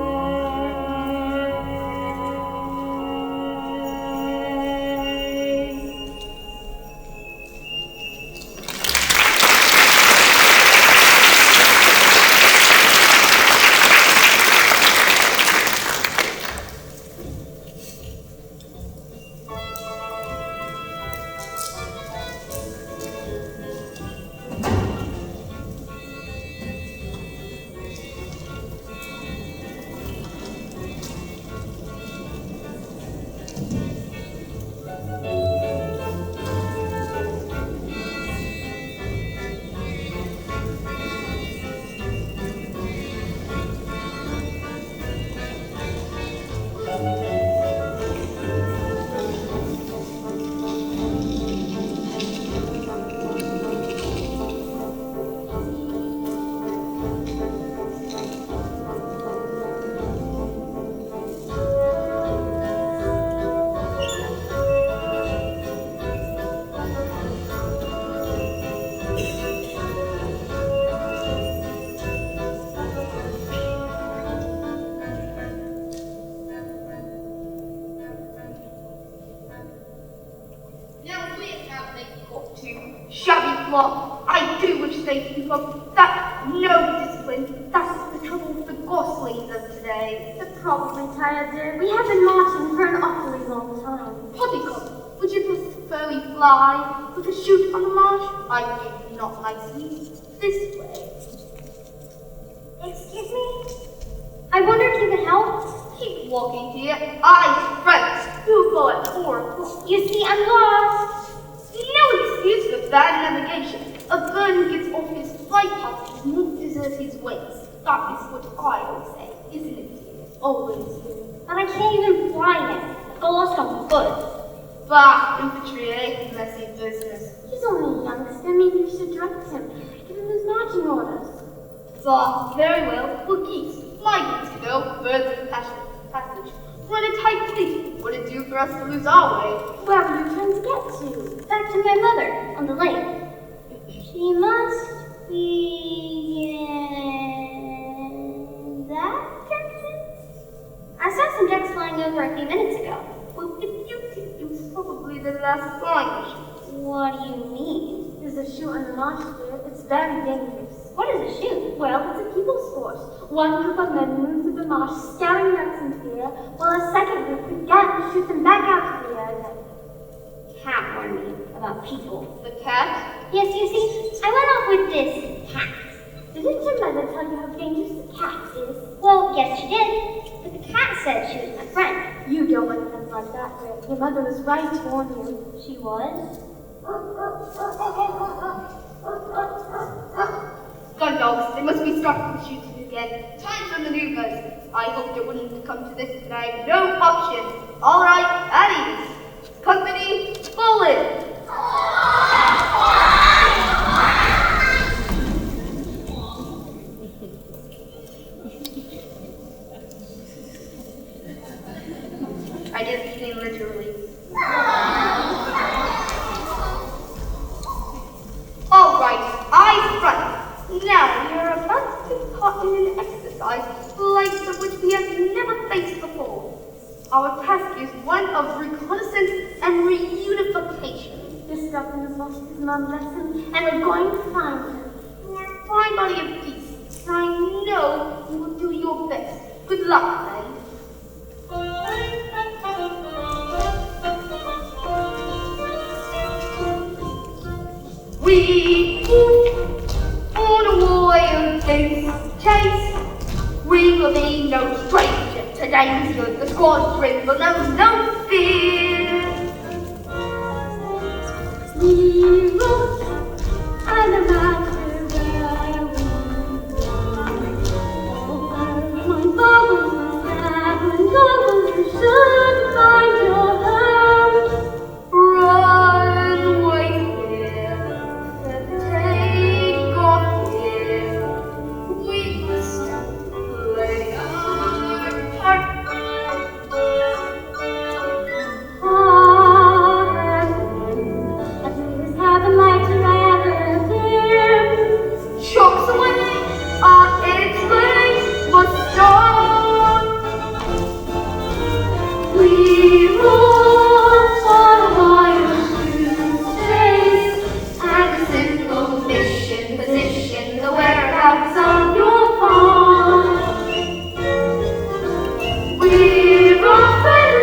Now we have got to shabby flop. I do wish they keep up that no discipline. That's the trouble with the goslings of today. They're probably tired, dear. We have been marching for an awfully long time. Poppycock, would you prefer we fly with a shoot on the marsh? I think not nicely. This way. Excuse me? I wonder if you could help? Keep walking, dear. Eyes front. We'll go at 4 o'clock. You see, I'm lost. No excuse for bad navigation. A bird who gets off his flight path does not desert his wings. That is what I always say, isn't it, dear? Always, dear. But I can't even fly yet. I got lost on foot. Bah, infantry, eh? Messy business. He's only a youngster. Maybe we should direct him. Give him his marching orders. Bah, very well. We'll keep my geese, you know, birds of passage. Run a tight fleet. What it do for us to lose our way? Where are you trying to get to? Back to my mother on the lake. She must be in that direction? I saw some ducks flying over a few minutes ago. Well, if you think it was probably the last flying. What do you mean? There's a shoot on the marsh there. It's very dangerous. What is a shoot? Well, it's a people's force. One group of men moves through the marsh, scaring ducks into the air, while a second group again shoots them back out to the air again. Cat warned me about people. The cat? Yes, you see, I went off with this cat. Didn't your mother tell you how dangerous the cat is? Well, yes, she did. But the cat said she was my friend. You don't want friends like that, Rick. Your mother was right to warn you. She was? Gun dogs, they must be starting shooting again. Time for maneuvers. I hoped it wouldn't come to this, but I have no option. All right, at ease. Company, bullet. I didn't mean literally. All right, I've run. Now you're about to be caught in an exercise like the which we have never faced before. Our task is one of reconnaissance and reunification. This stuff in the box is my lesson, and we're going to find her. You are a fine body of beasts, and I know you will do your best. Good luck, then. We on a wild goose chase. We will be no stranger to danger. The squadron will know no fear. We roll, and no matter where we go, my bubbles must have and goggles are sure to find your home. Run away here, take off here. We must play our part. Happen like the rabbit. Chokes away, our its legs must start. We roll for a wild goose chase, And a simple mission, position the whereabouts of your farm. we're off and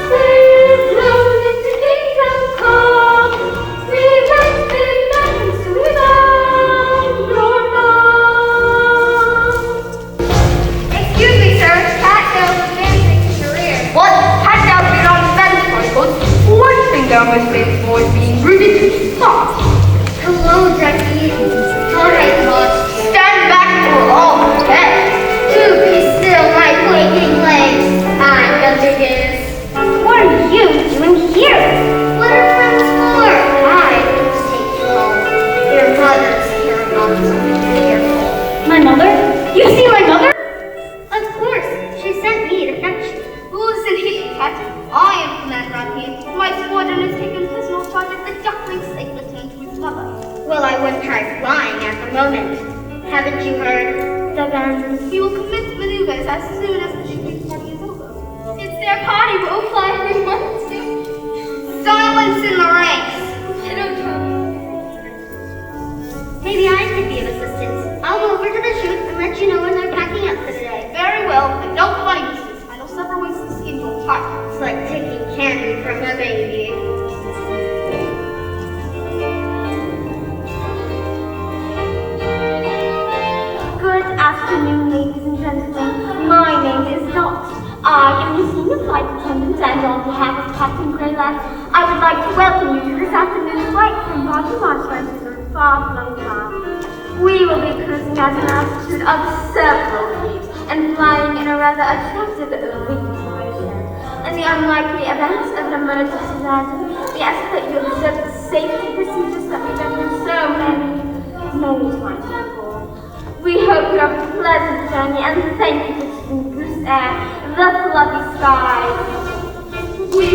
we're blown into kingdom come. We went the mountains to without your mom. Excuse me, sir. Catdale's advancing his career. What? Catdale's been on defense cycles. One thing down with this boy being rooted to stop. Hello, Jackie. Alright, boss. Stand back or all dead. Do be still, my quaking legs. I'm Dr. Goose. What are you doing here? What are friends for? I will take you home. Your mother's here, Mom, so be careful. My mother? You see my mother? Of course, she sent me to fetch you. Listen here, Cat. I am Commander At Him. My squadron has taken personal charge of the duckling safe return to his mother. Well, I wouldn't try flying at the moment. Haven't you heard? The guns. We will commence maneuvers as soon as the shooting party is over. It's their party. We'll fly if we want to. Silence in the ranks. I don't know. Maybe I could be of assistance. I'll go over to the chute and let you know when they're packing up for the day. Very well, but don't fly useless. I know several ways to skin your heart. It's like taking candy from a baby. Good afternoon, ladies and gentlemen. My name is Dot. I am the senior flight attendant, and on behalf of Captain Greylac, I would like to welcome you to this afternoon's flight from Boston Marshland to the far-flung farm. We will be cruising at an altitude of several feet and flying in a rather attractive wing formation. In the unlikely event of an emergency landing, we ask that you observe the safety procedures that we've done through so many times before. We hope you have a pleasant journey and thank you for choosing Goose Air, the fluffy skies. We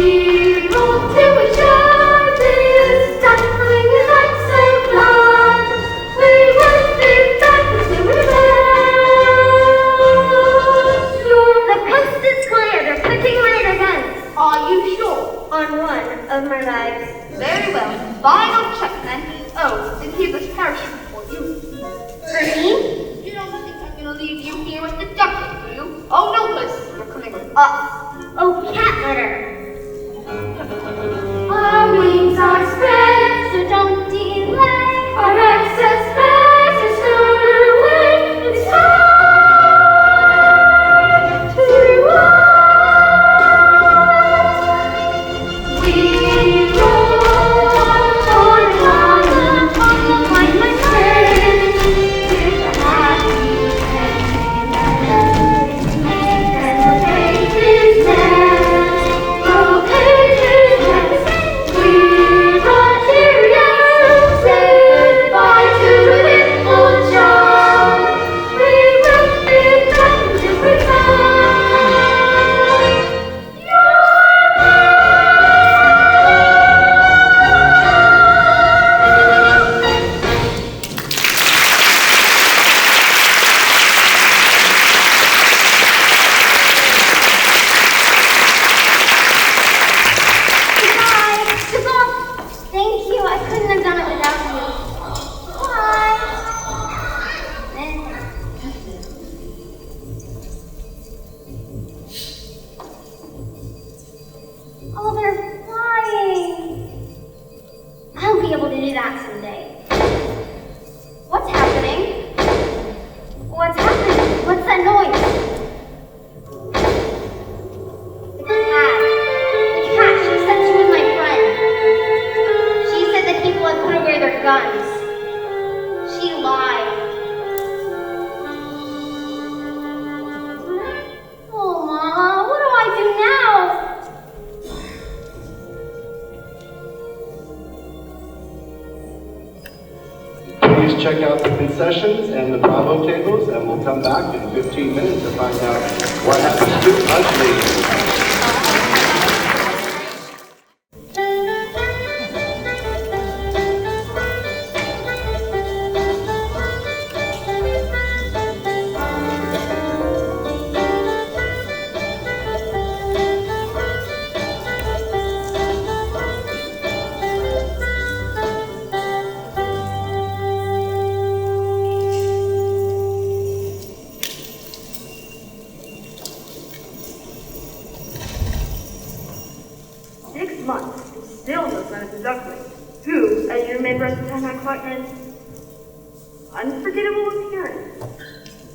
roll to each other's duckling and I'm so glad. We won't be back until we land. The coast is clear. They're putting radar guns Are you sure? on one of my legs. Very well. Final check then. Oh, and here's a parachute for you. For me? You don't think I'm gonna leave you here with the duckling, do you? Oh no, Liz. You're coming with us. Oh, cat litter. Our wings are spread, so don't delay. Our excess bags are stored away. It's time to run. We roll on an island, like my friend, with a happy ending. And the faith is there. Oh, they're flying. I'll be able to do that someday. What's happening? What's happening? What's that noise? The cat. The cat, she said she was my friend. She said that people had put away their guns. She lied. Oh, Mama, what do I do now? Please check out the concessions and the Bravo tables, and we'll come back in 15 minutes to find out what happens to us ladies. 6 months and still no sign of the duckling, who, as you may rest upon that quite an unforgettable appearance.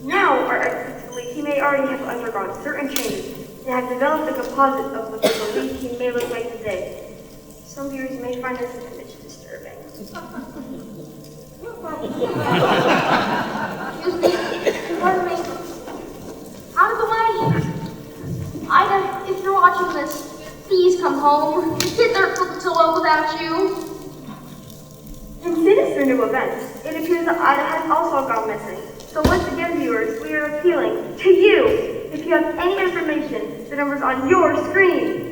Now our experts believe he may already have undergone certain changes and have developed a composite of what they believe he may look like today. Some viewers may find this image disturbing. Excuse me. Pardon me. Out of the way. Ida, if you're watching this, please come home. The kids aren't cooked so well without you. In sinister new events, it appears that Ida has also gone missing. So once again, viewers, we are appealing to you. If you have any information, the number's on your screen.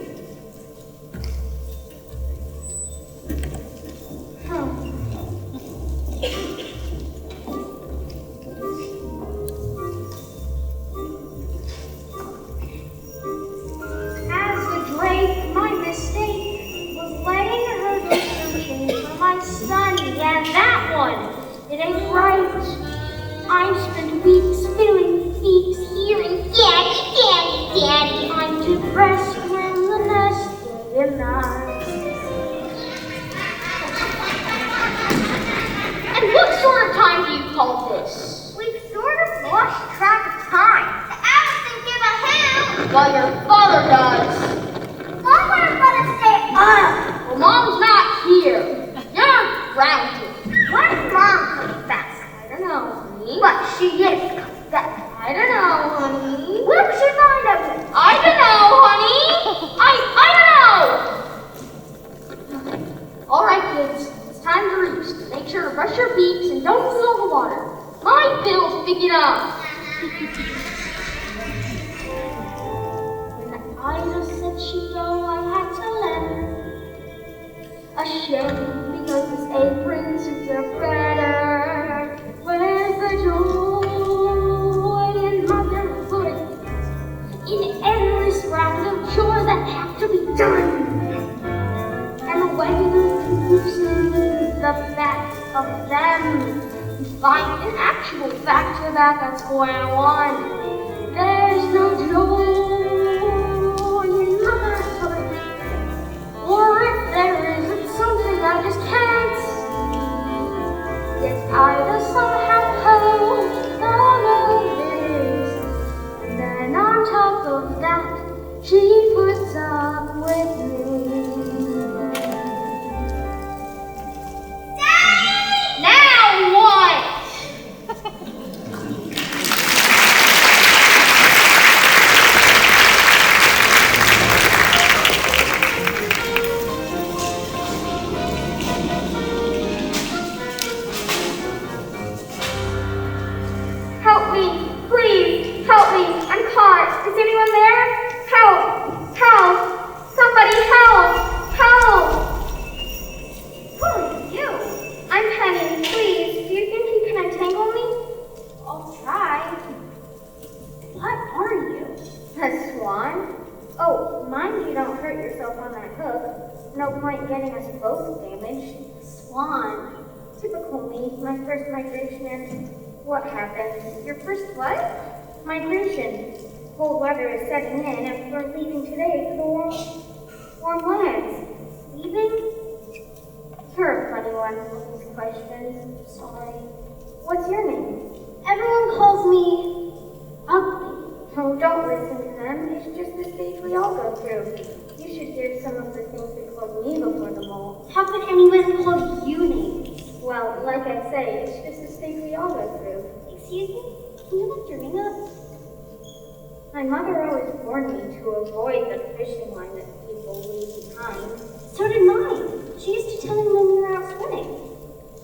It ain't right. I've spent weeks filling weeks hearing Daddy, Daddy, Daddy. I'm depressed when the nest day lies. And what sort of time do you call this? We've sort of lost track of time. Alice didn't give a hoot. Well, your father does. Mom would have let us stay up. Well, Mom's not here. You're grounded. When's Mom coming back? I don't know, honey. But she is coming back. I don't know, honey. Where did she find us? I don't know, honey. I don't know. All right, kids. It's time to roost. Make sure to brush your beaks and don't spill the water. My bill's picking up. When Ida said she'd go, I had to let her. Ashamed because this apron suits her better. Where's the joy in motherhood? In endless round of chores that have to be done. And when you loosen the back of them, you find in actual fact you're back at square one. There's no joy in motherhood. Or if there is, it's something I just can't see. Yet Ida somehow held all of this. And then on top of that, she puts up with me. Daddy! Now what? Help me, please, help me, I'm caught. Is anyone there? Help, help, somebody help, help. Who are you? I'm Penny, please, do you think you can untangle me? I'll try. What are you? A swan? Oh, mind you don't hurt yourself on that hook. No point getting us both damaged. Swan. Typical me, my first migration and what happened? Your first what? Migration. Cold weather is setting in and we're leaving today for the warm these questions. Sorry. What's your name? Everyone calls me ugly. Oh, don't listen to them. It's just the stage we all go through. You should hear some of the things they called me before the mole. How could anyone call you names? Well, like I say, it's just the stage we all go through. Excuse me? Can you lift your ring up? My mother always warned me to avoid the fishing line that people leave behind. So did mine. She used to tell me when we were out swimming.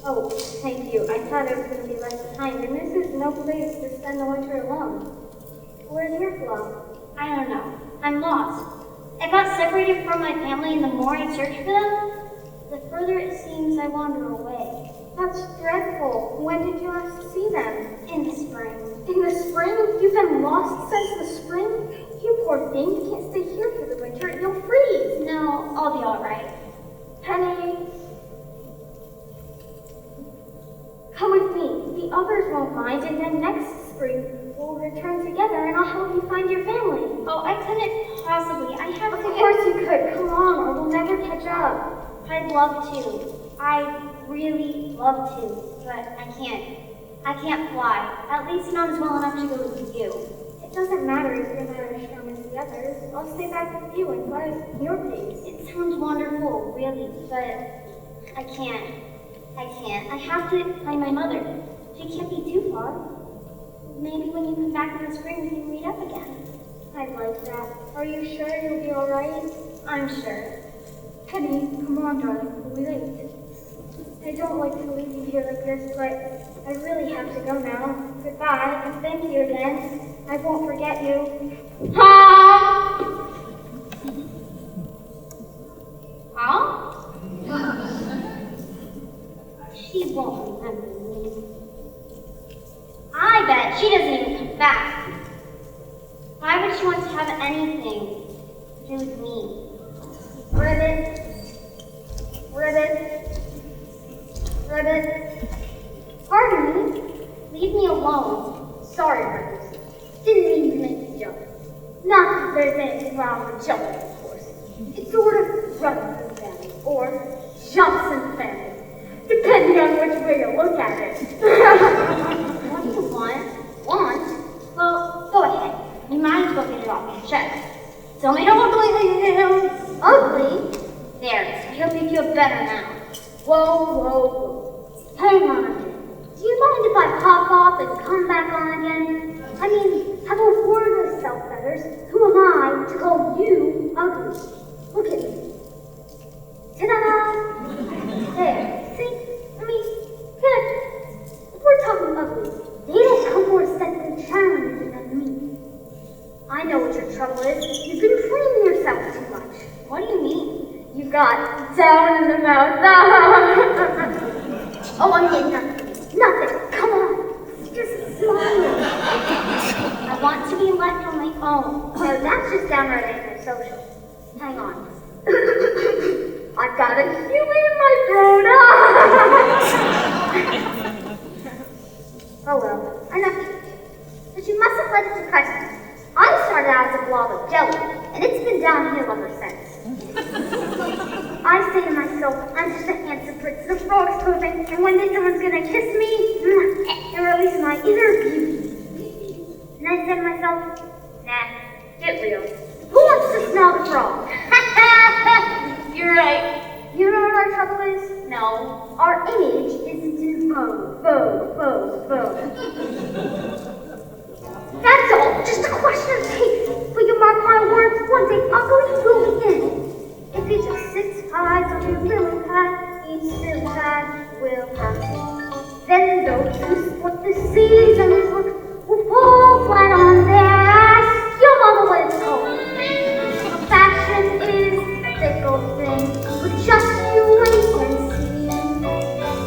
Oh, thank you. I thought I was going to be left behind, and this is no place to spend the winter alone. Where's your flock? I don't know. I'm lost. I got separated from my family, and the more I search for them, the further it seems I wander away. That's dreadful. When did you last see them? In the spring. In the spring? You've been lost since the spring? You poor thing. You can't stay here for the winter. You'll freeze. No, I'll be all right. Penny. Come with me. The others won't mind, and then next spring we'll return together, and I'll help you find your family. Oh, I couldn't possibly. I have to. Of course you could. Come on, or we'll never catch up. I'd love to. I'd really love to, but I can't. I can't fly. At least not as well enough to go with you. It doesn't matter if you're not as strong as the others. I'll stay back with you and fly at your pace. It sounds wonderful, really, but I can't. I have to find my mother. She can't be too far. Maybe when you come back in the spring, we can meet up again. I'd like that. Are you sure you'll be all right? I'm sure. Penny, come on, darling. We'll be late. I don't like to leave you here like this, but I really have to go now. Goodbye, and thank you again. I won't forget you. Huh? She won't remember me. I bet she doesn't even come back. Why would she want to have anything to do with me? Ribbit. Pardon me. Leave me alone. Sorry, brothers. Didn't mean to make you jump. Not that there's anything wrong with jumping, of course. It sort of runs in the family, or jumps in the family, depending on which way you look at it. What do you want? Want? Well, go ahead. You might as well get it off your chest. Tell me how ugly I am. Ugly? There, I hope you feel better now. Whoa. Hang on a minute. Do you mind if I pop off and come back on again? I mean, have a word with self feathers. Who am I to call you ugly? Look at me. Ta-da! There. See? I mean, if we're talking ugly, they don't come more sexually challenging than me. I know what your trouble is. You've been freeing yourself too much. What do you mean? You got down in the mouth. Oh, I did nothing. Come on. Just smile. I want to be left on my own. No, that's just downright antisocial. Hang on. I've got a human in my throat. Oh well, enough of it. But you mustn't let it depress me. I started out as a blob of jelly, and it's been downhill ever since. I say to myself, I'm just a handsome prince, the frog's moving, and one day someone's gonna kiss me and release my inner beauty. And I say to myself, nah, get real. Who wants to smell the frog? You're right. You know what our trouble is? No. Our image isn't in vogue. That's all. Just a question of taste. But you mark my words, one day ugly will begin. If he just sits hides on his lily pad, each silly pad will pass. Then those who split the seasons will fall flat on their ass. Your mother what it's called. Fashion is a fickle thing, but just you wait and see.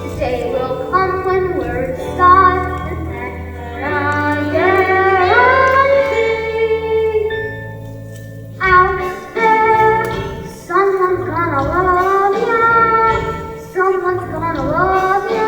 The day will come when words start and then I guarantee. Out there, someone's gonna love ya. Someone's gonna love ya.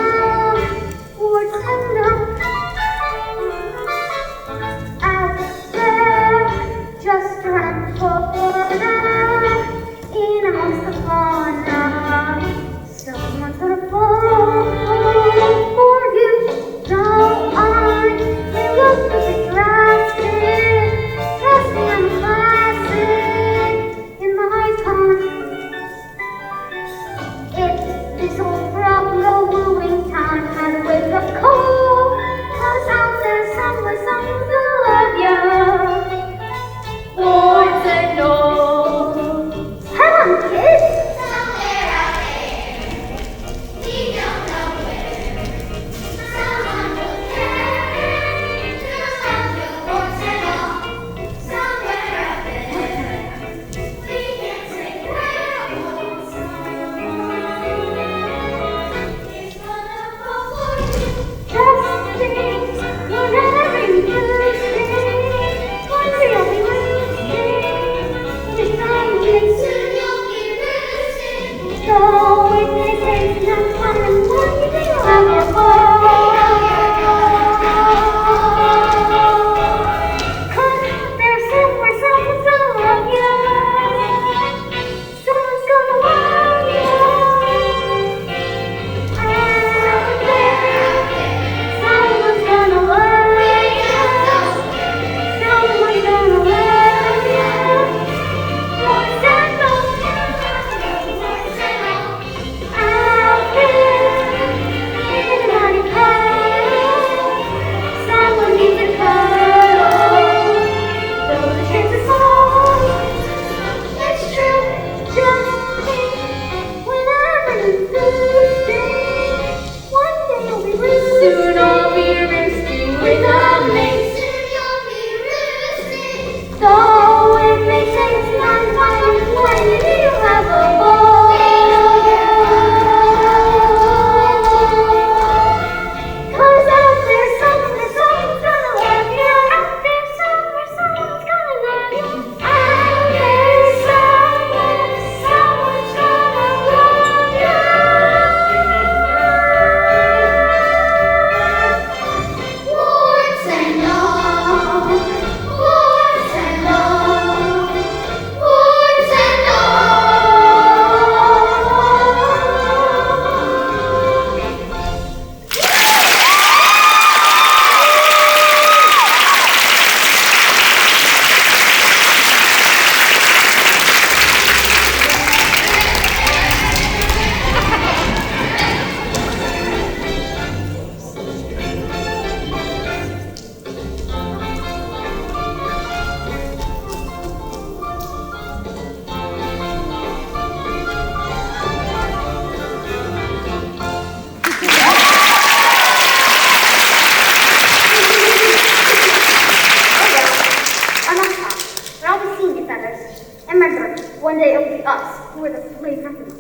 where the slave happens.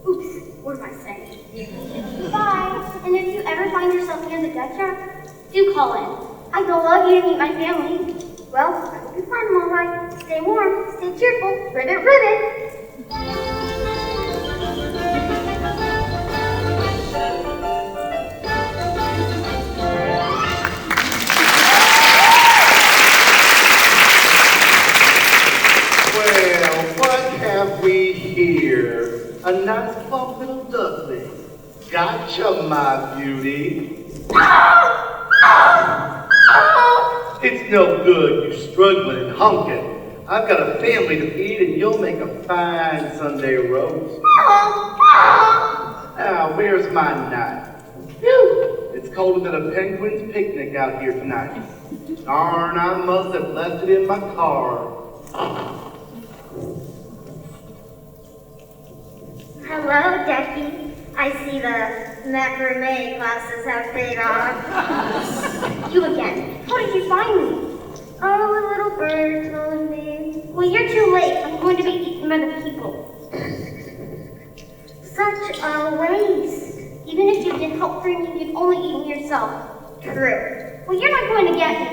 Oops, what am I saying? Bye. And if you ever find yourself near the death trap, do call in. I'd love you to meet my family. Well, I hope you find them all right. Stay warm, stay cheerful, ribbit, ribbit. Well, what have we here? A nice plump little duckling. Gotcha, my beauty. It's no good you struggling and hunking. I've got a family to feed and you'll make a fine Sunday roast. Now, where's my knife? Phew, it's colder than a penguin's picnic out here tonight. Darn, I must have left it in my car. Hello, Decky. I see the macrame classes have paid off. You again. How did you find me? Oh, a little bird told me. Well, you're too late. I'm going to be eaten by the people. Such a waste. Even if you did help free me, you'd only eat me yourself. True. Well, you're not going to get me.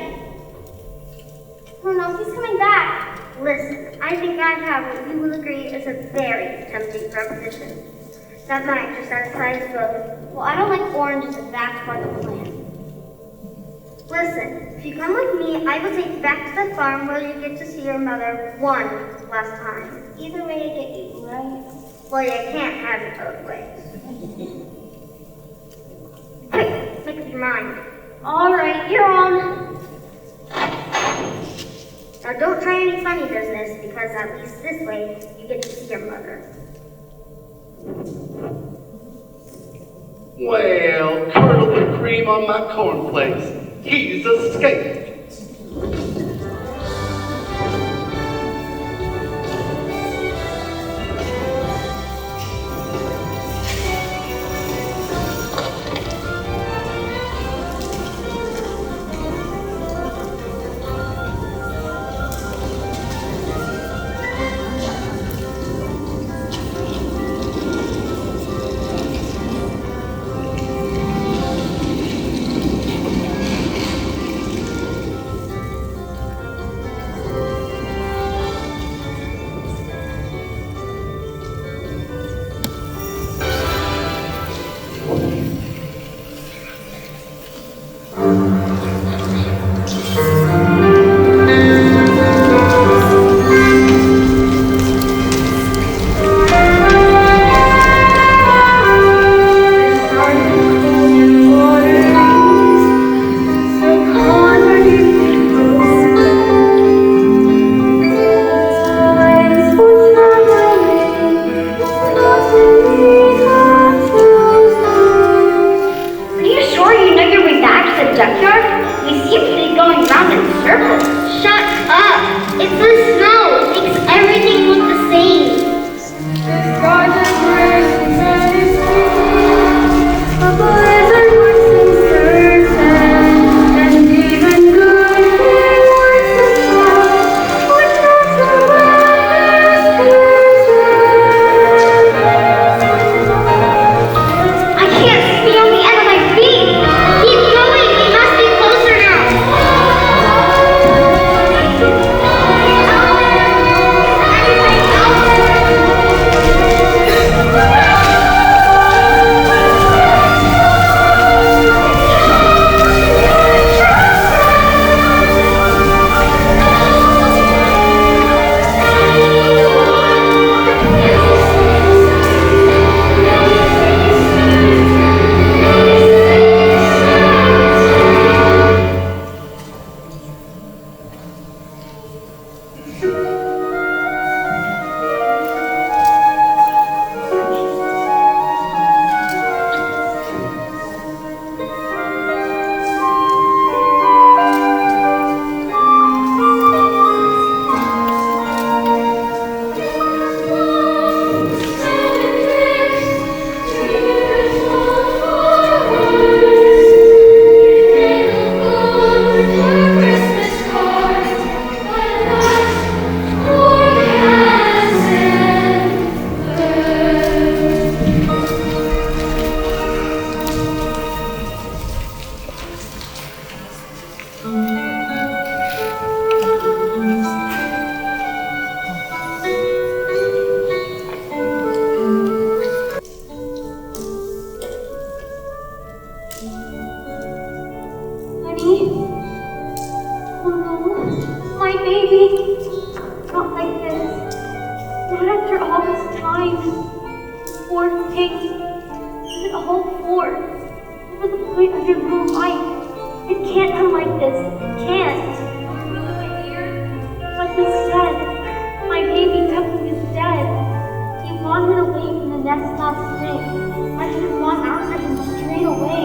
Oh no, he's coming back. Listen, I think I have what you will agree is a very tempting proposition. That might just satisfy us both. Well, I don't like oranges if that's part of the plan. Listen, if you come with me, I will take you back to the farm where you get to see your mother one last time. Either way, you get eaten, right? Well, you can't have it both ways. Quick, make up your mind. All right, you're on. Now, don't try any funny business, because at least this way, you get to see your mother. Well, curdle the cream on my cornflakes. He's escaped. mine. Poor thing. Was it all for? What was the point of your blue light? It can't come like this. It can't. But instead, my baby Cuckoo is dead. He wandered away from the nest last spring. I should have gone after him straight away.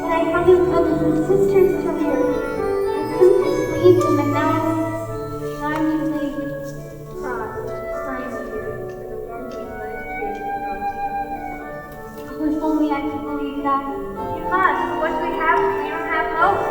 But I had his brothers and sisters to rear. I couldn't just leave them, and now I'm too late. Oh, if only I could believe that. You must, but what do we have if we don't have hope?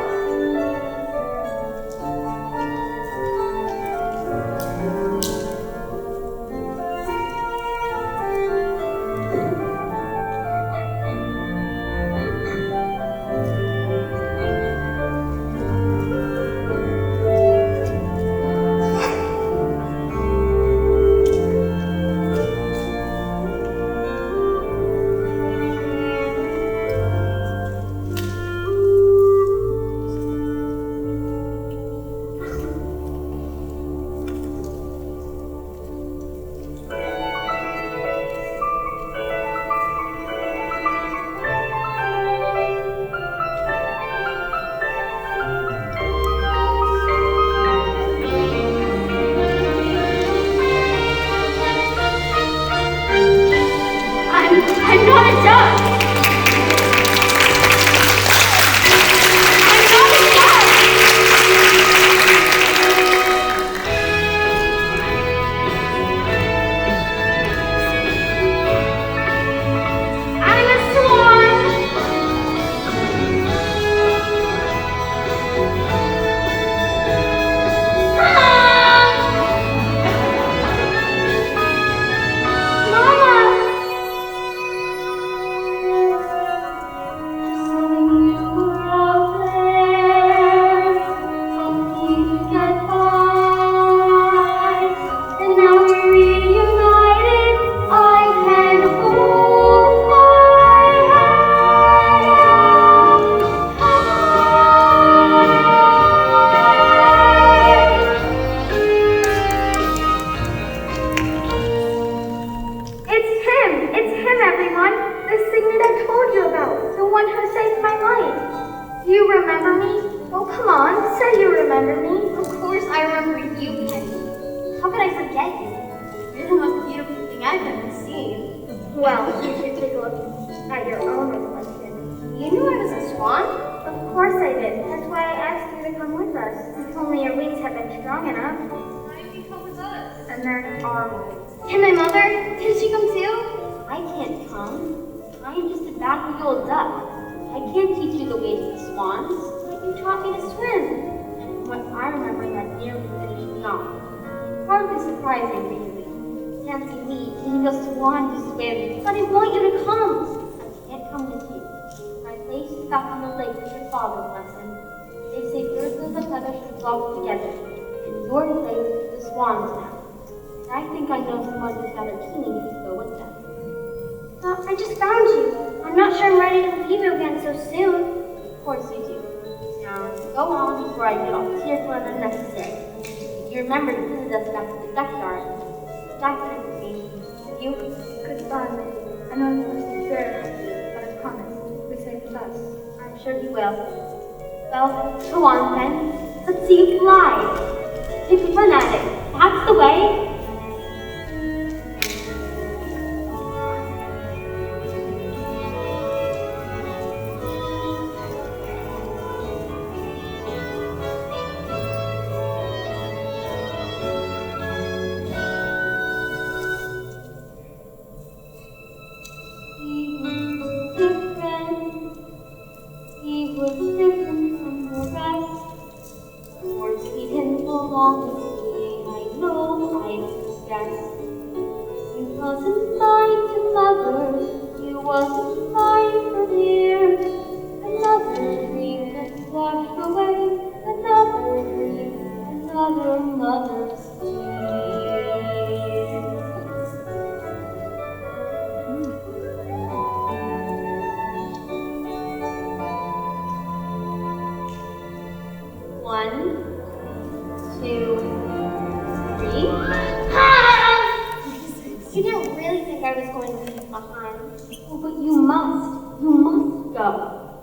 I'm not a duck! I'm not a duck! I'm a swan! Mama! It's him, everyone! The singer I told you about, the one who saved my life. Do you remember me? Oh, come on, say you remember me. Of course I remember you, Penny. How could I forget you? You're the most beautiful thing I've ever seen. Well, you should take a look at your own reflection. You knew I was a swan? Of course I did. That's why I asked you to come with us. If only your wings had been strong enough. Why did you come with us? And there's our wings. And my mother? Can she come too? I can't come. I am just a bad old duck. I can't teach you the ways of the swans. But you taught me to swim. And what I remember that nearly finished me off. Hardly surprising, really. Fancy me teaching a swan to swim. But I want you to come. I can't come with you. My place is back on the lake with your father, bless him. They say birds of a feather should flock together. And your place is the swan's now. I think I know some others that are keen to go with them. I just found you. I'm not sure I'm ready to leave you again so soon. Of course you do. Now, go on before I get all tearful and unnecessary. You remember to visit us back to the duckyard. That kind of thing. You? Goodbye, Lily. I know you must be very happy, but I promise we save the bus. I'm sure you will. Well, go on then. Let's see you fly. Take a run at it. That's the way. He was different from the rest. For he didn't belong to me. I know, I really think I was going to leave behind. Oh, but you must go.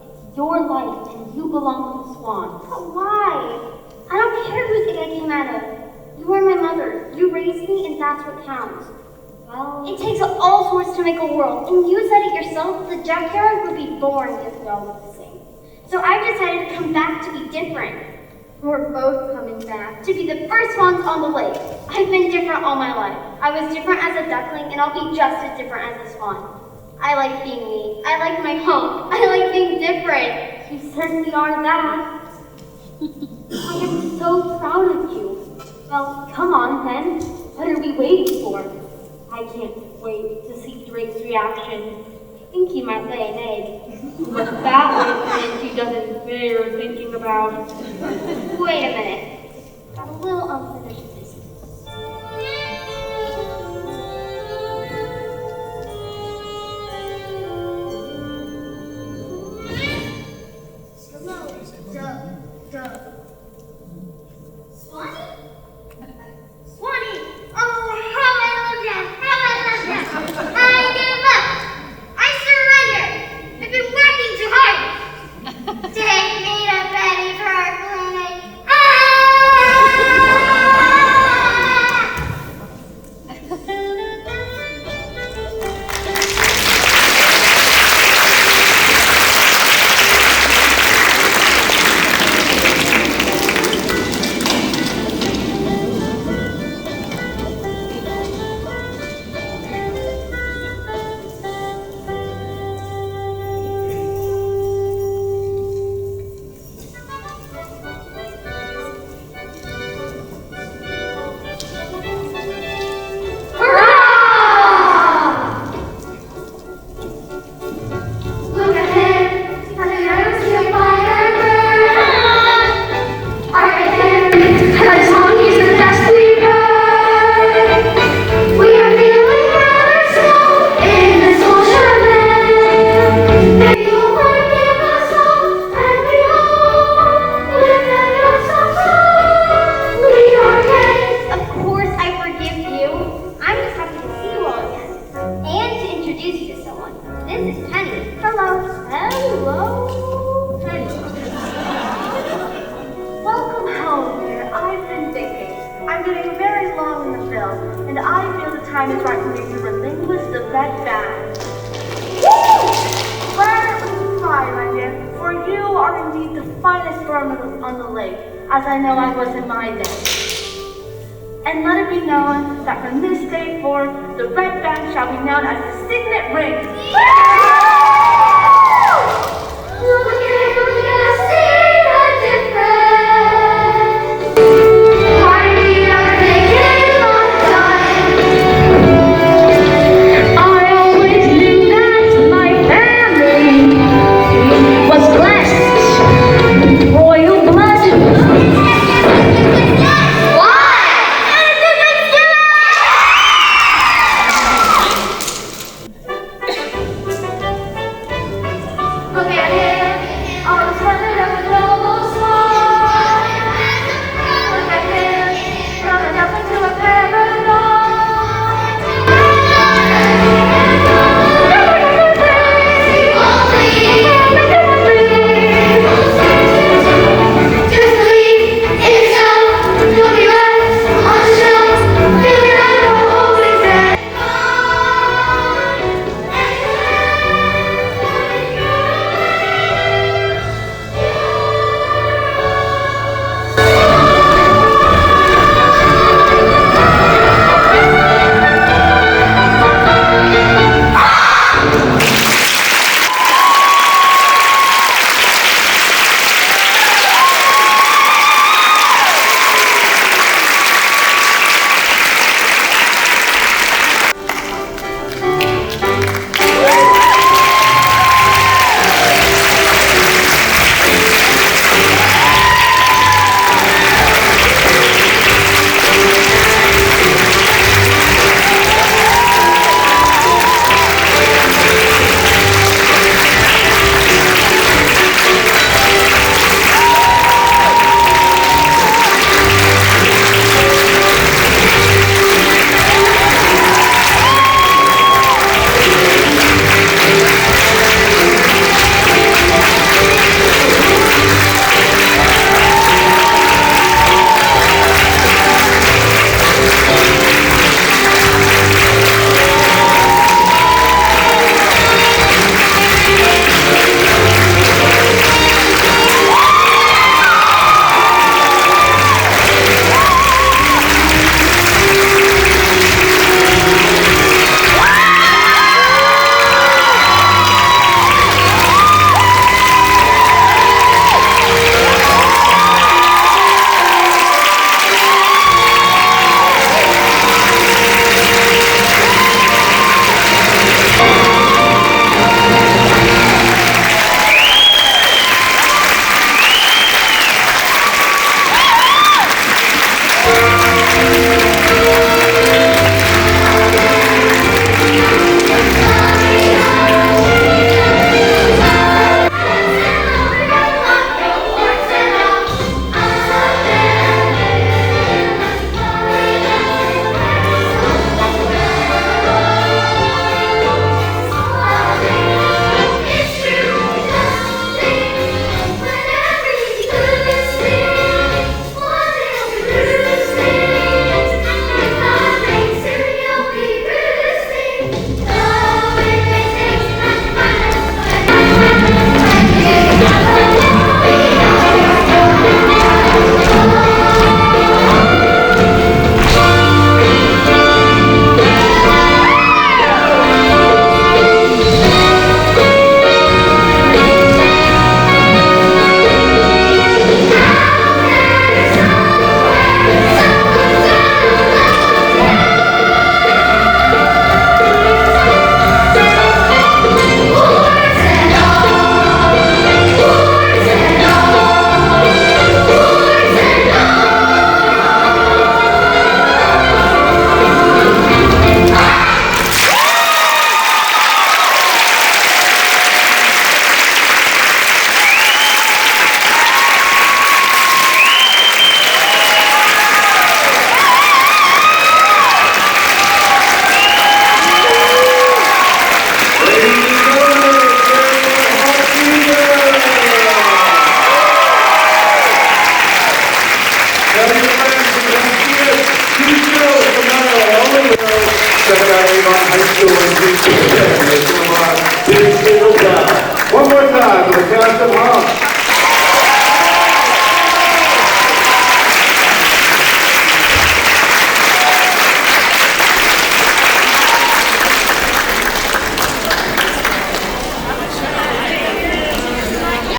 It's your life and you belong to Swan. But why? I don't care whose egg I came out of. You are my mother. You raised me and that's what counts. Well, it takes all sorts to make a world, and you said it yourself, the junkyard would be boring if we all looked the same. So I've decided to come back to be different. We're both coming back to be the first ones on the lake. I've been different all my life. I was different as a duckling, and I'll be just as different as a swan. I like being me. I like my home. I like being different. You certainly are that. I am so proud of you. Well, come on then. What are we waiting for? I can't wait to see Drake's reaction. I think he might lay an egg. But that one he doesn't bear thinking about. Wait a minute. Got a little unfinished business. Swanee? Swanee! Oh, how I love that! How I love that! I give up! I surrender! I've been working too hard! Take me to Betty Clinic! Look at him! Has he ever seen a fire burn? Look at him! Has Honk is the best leader! We are feeling rather slow in this ocean land. If you forgive us all, and we all live in your suffering, we are okay. Of course I forgive you. I'm just happy to see you all again. And to introduce you to someone. This is Penny. Hello. Hello. Penny. Welcome home, dear. I've been thinking. I'm getting very long in the film, and I feel the time is right for me to relinquish the red bag. Woo! Let me try, my dear, for you are indeed the finest sperm on the lake, as I know I was in my day. And let it be known that from this day forth, the red band shall be known as the signet ring. Look at us, see the difference. Why we are taking on time. I always knew that my family was blessed with royal blood. Avon High School and some of our big